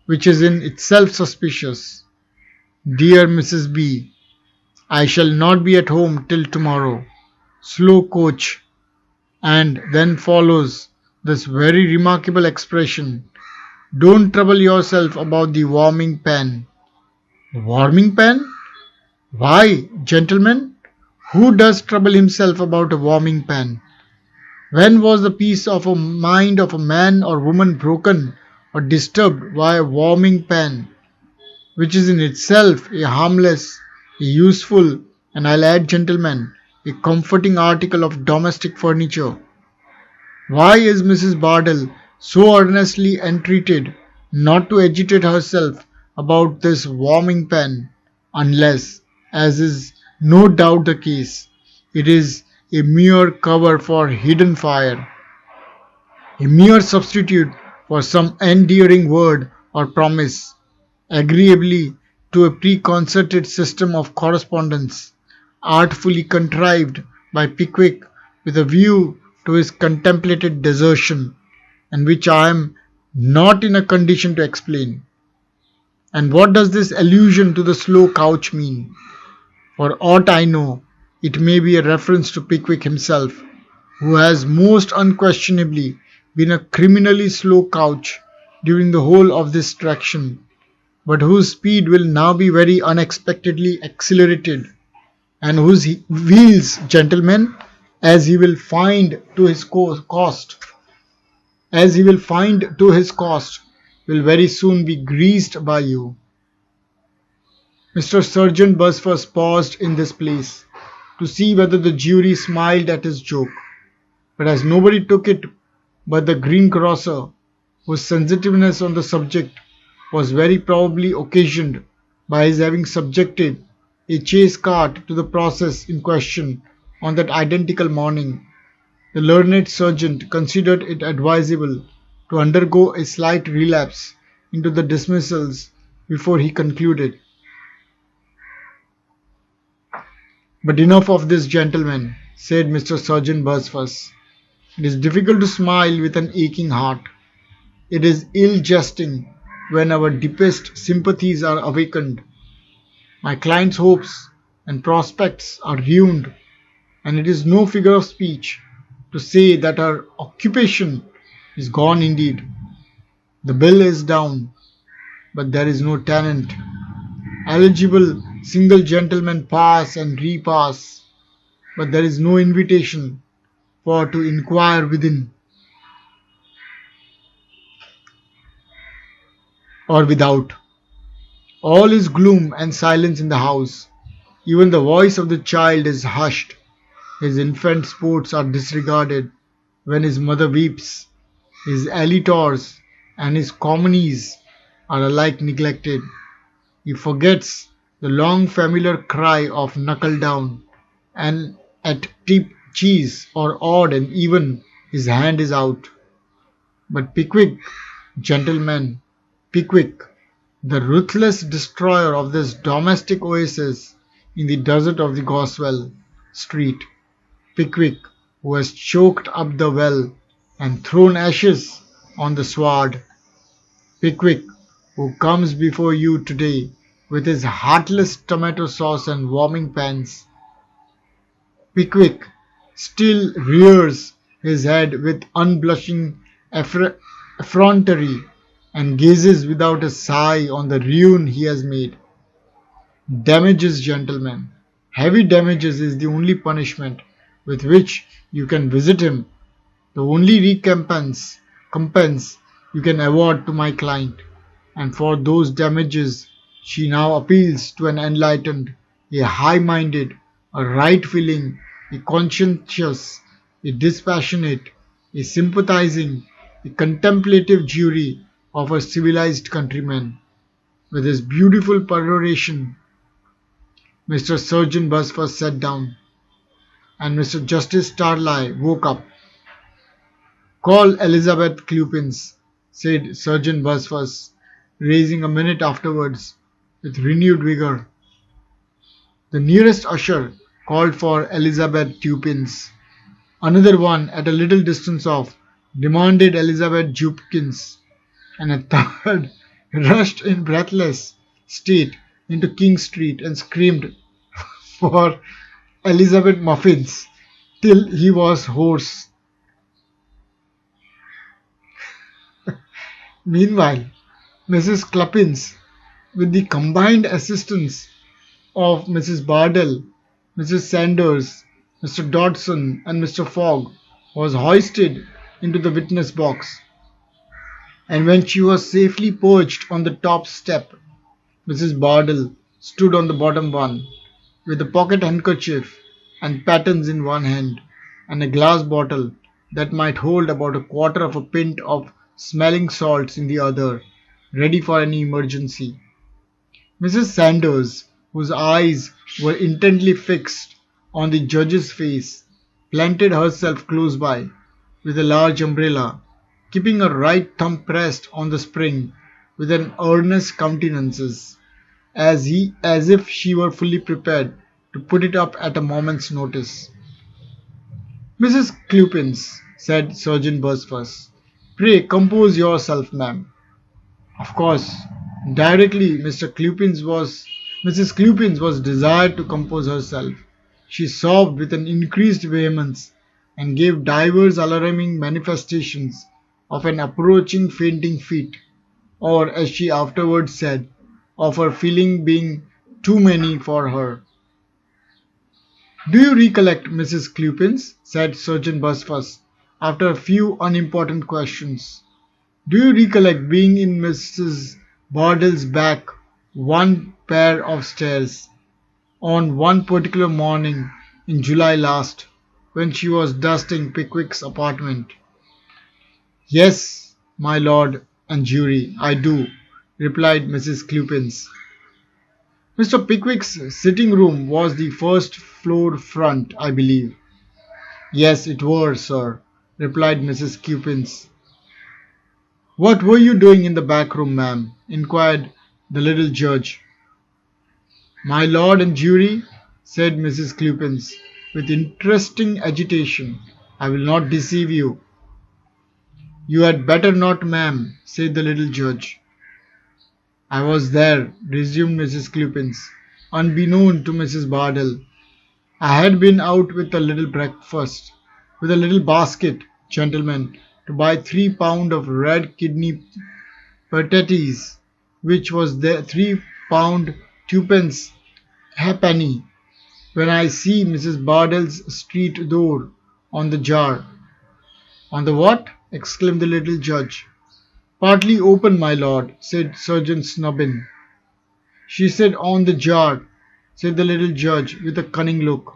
which is in itself suspicious. Dear Mrs. B. I shall not be at home till tomorrow. Slow coach. And then follows this very remarkable expression. Don't trouble yourself about the warming pan. Warming pan? Why, gentlemen, who does trouble himself about a warming pan? When was the peace of a mind of a man or woman broken or disturbed by a warming pan, which is in itself a harmless, a useful, and I'll add, gentlemen, a comforting article of domestic furniture? Why is Mrs. Bardell so earnestly entreated not to agitate herself about this warming pan, unless, as is no doubt the case, it is a mere cover for hidden fire, a mere substitute for some endearing word or promise, agreeably to a preconcerted system of correspondence, artfully contrived by Pickwick with a view to his contemplated desertion, and which I am not in a condition to explain? And what does this allusion to the slow couch mean? For aught I know, it may be a reference to Pickwick himself, who has most unquestionably been a criminally slow couch during the whole of this traction, but whose speed will now be very unexpectedly accelerated, and whose wheels, gentlemen, as he will find to his cost, will very soon be greased by you. Mr. Sergeant Buzfuz paused in this place to see whether the jury smiled at his joke, but as nobody took it but the greengrocer, whose sensitiveness on the subject was very probably occasioned by his having subjected a chaise cart to the process in question on that identical morning, the learned sergeant considered it advisable to undergo a slight relapse into the dismissals before he concluded. But enough of this, gentlemen, said Mr. Sergeant Buzfuz. It is difficult to smile with an aching heart. It is ill jesting when our deepest sympathies are awakened. My client's hopes and prospects are ruined, and it is no figure of speech to say that her occupation is gone indeed. The bill is down, but there is no tenant. Eligible single gentlemen pass and repass, but there is no invitation for to inquire within or without. All is gloom and silence in the house. Even the voice of the child is hushed. His infant sports are disregarded when his mother weeps. His alitors and his communies are alike neglected. He forgets the long familiar cry of knuckle down, and at tip cheese or odd and even his hand is out. But Pickwick, gentlemen, Pickwick, the ruthless destroyer of this domestic oasis in the desert of the Goswell Street, Pickwick, who has choked up the well and thrown ashes on the sward, Pickwick, who comes before you today with his heartless tomato sauce and warming pans, Pickwick, still rears his head with unblushing effrontery and gazes without a sigh on the ruin he has made. Damages, gentlemen, heavy damages is the only punishment with which you can visit him, the only recompense you can award to my client, and for those damages she now appeals to an enlightened, a high-minded, a right-feeling, a conscientious, a dispassionate, a sympathizing, a contemplative jury of her civilized countrymen. With his beautiful peroration, Mr. Surgeon Busford sat down, and Mr. Justice Starligh woke up. "Call Elizabeth Clupins," said Surgeon Busford, rising a minute afterwards with renewed vigour. The nearest usher called for Elizabeth Clupins. Another one, at a little distance off, demanded Elizabeth Jupkins, and a third rushed in breathless state into King Street and screamed for Elizabeth Muffins till he was hoarse. Meanwhile, Mrs. Cluppins, with the combined assistance of Mrs. Bardell, Mrs. Sanders, Mr. Dodson, and Mr. Fogg, was hoisted into the witness box, and when she was safely perched on the top step, Mrs. Bardell stood on the bottom one, with a pocket handkerchief and pattens in one hand, and a glass bottle that might hold about a quarter of a pint of smelling salts in the other, ready for any emergency. Mrs. Sanders, whose eyes were intently fixed on the judge's face, planted herself close by, with a large umbrella, keeping her right thumb pressed on the spring with an earnest countenance, as if she were fully prepared to put it up at a moment's notice. "Mrs. Clupins," said Surgeon Busford, "pray compose yourself, ma'am." Of course, directly Mrs. Clupins was desired to compose herself, she sobbed with an increased vehemence, and gave divers alarming manifestations of an approaching fainting fit, or, as she afterwards said, of her feeling being too many for her. "Do you recollect, Mrs. Clupins," said Surgeon Busford, after a few unimportant questions, "do you recollect being in Mrs. Bardell's back one pair of stairs, on one particular morning in July last, when she was dusting Pickwick's apartment?" "Yes, my lord and jury, I do," replied Mrs. Clupins. "Mr. Pickwick's sitting room was the first floor front, I believe." "Yes, it were, sir," replied Mrs. Clupins. "What were you doing in the back room, ma'am?" inquired the little judge. "My lord and jury," said Mrs. Clupins, with interesting agitation, "I will not deceive you." "You had better not, ma'am," said the little judge. "I was there," resumed Mrs. Clupins, "unbeknown to Mrs. Bardell. I had been out with a little basket, gentlemen, to buy 3 pound of red kidney pataties, which was there 3 pound 2 pence halfpenny, when I see Mrs. Bardell's street door on the jar." "On the what?" exclaimed the little judge. "Partly open, my lord," said Surgeon Snubbin. "She said on the jar," said the little judge with a cunning look.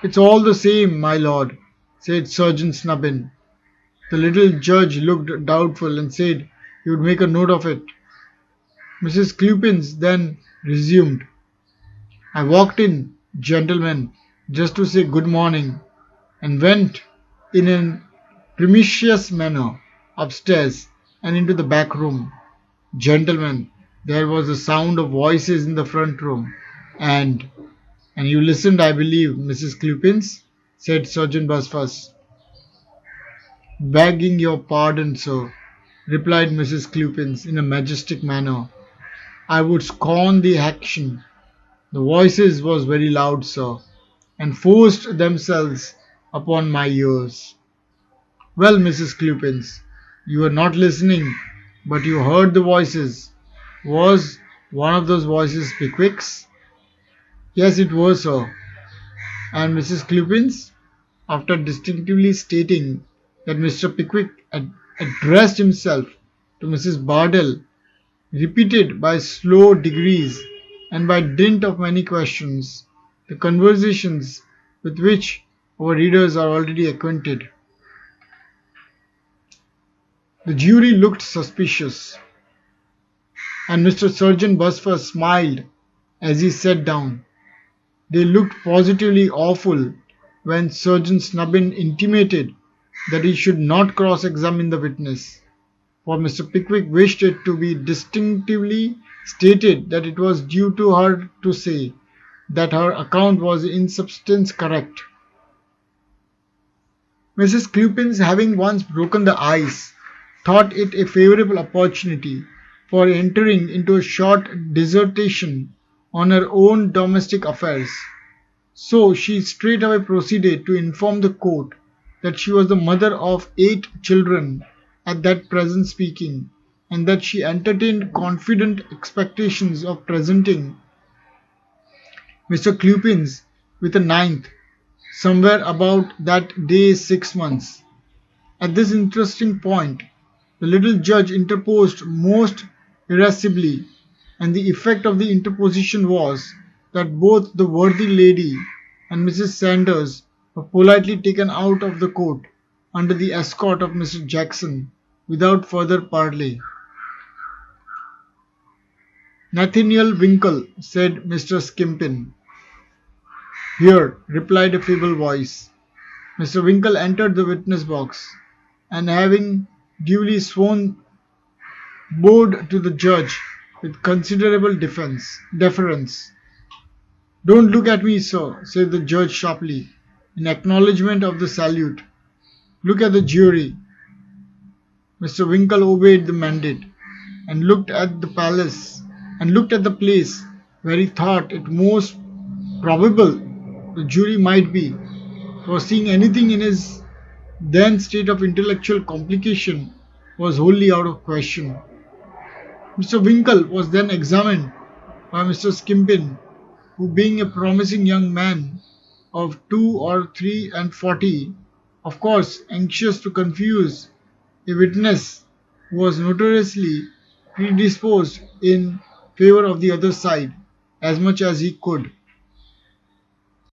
"It's all the same, my lord," said Surgeon Snubbin. The little judge looked doubtful and said he would make a note of it. Mrs. Clupins then resumed. "I walked in, gentlemen, just to say good morning, and went in a presumptuous manner upstairs and into the back room. Gentlemen, there was a sound of voices in the front room, and you listened, I believe, Mrs. Clupins?" said Surgeon Busford. "Begging your pardon, sir," replied Mrs. Clupins in a majestic manner, "I would scorn the action. The voices was very loud, sir, and forced themselves upon my ears. Well, Mrs. Clupins, you were not listening, but you heard the voices. Was one of those voices Pickwick's? Yes, it was, sir. And Mrs. Clupins, after distinctively stating that Mr. Pickwick had addressed himself to Mrs. Bardell, repeated by slow degrees and by dint of many questions the conversations with which our readers are already acquainted. The jury looked suspicious, and Mr. Sergeant Bosworth smiled as he sat down. They looked positively awful when Sergeant Snubbin intimated that he should not cross-examine the witness, for Mr. Pickwick wished it to be distinctively stated that it was due to her to say that her account was in substance correct. Mrs. Clupins, having once broken the ice, thought it a favourable opportunity for entering into a short dissertation on her own domestic affairs. So she straightway proceeded to inform the court that she was the mother of 8 children at that present speaking, and that she entertained confident expectations of presenting Mr. Clupins with a ninth, somewhere about that day 6 months. At this interesting point, the little judge interposed most irascibly, and the effect of the interposition was that both the worthy lady and Mrs. Sanders were politely taken out of the court under the escort of Mr. Jackson without further parley. "Nathaniel Winkle," said Mr. Skimpin. "Here," replied a feeble voice. Mr. Winkle entered the witness box, and having duly sworn, bowed to the judge with considerable deference. "Don't look at me, sir," said the judge sharply, in acknowledgment of the salute. "Look at the jury." Mr. Winkle obeyed the mandate, and looked at the place where he thought it most probable the jury might be, for seeing anything in his then state of intellectual complication was wholly out of question. Mr. Winkle was then examined by Mr. Skimpin, who, being a promising young man of 2 or 3 and 40, of course anxious to confuse a witness who was notoriously predisposed in favour of the other side as much as he could,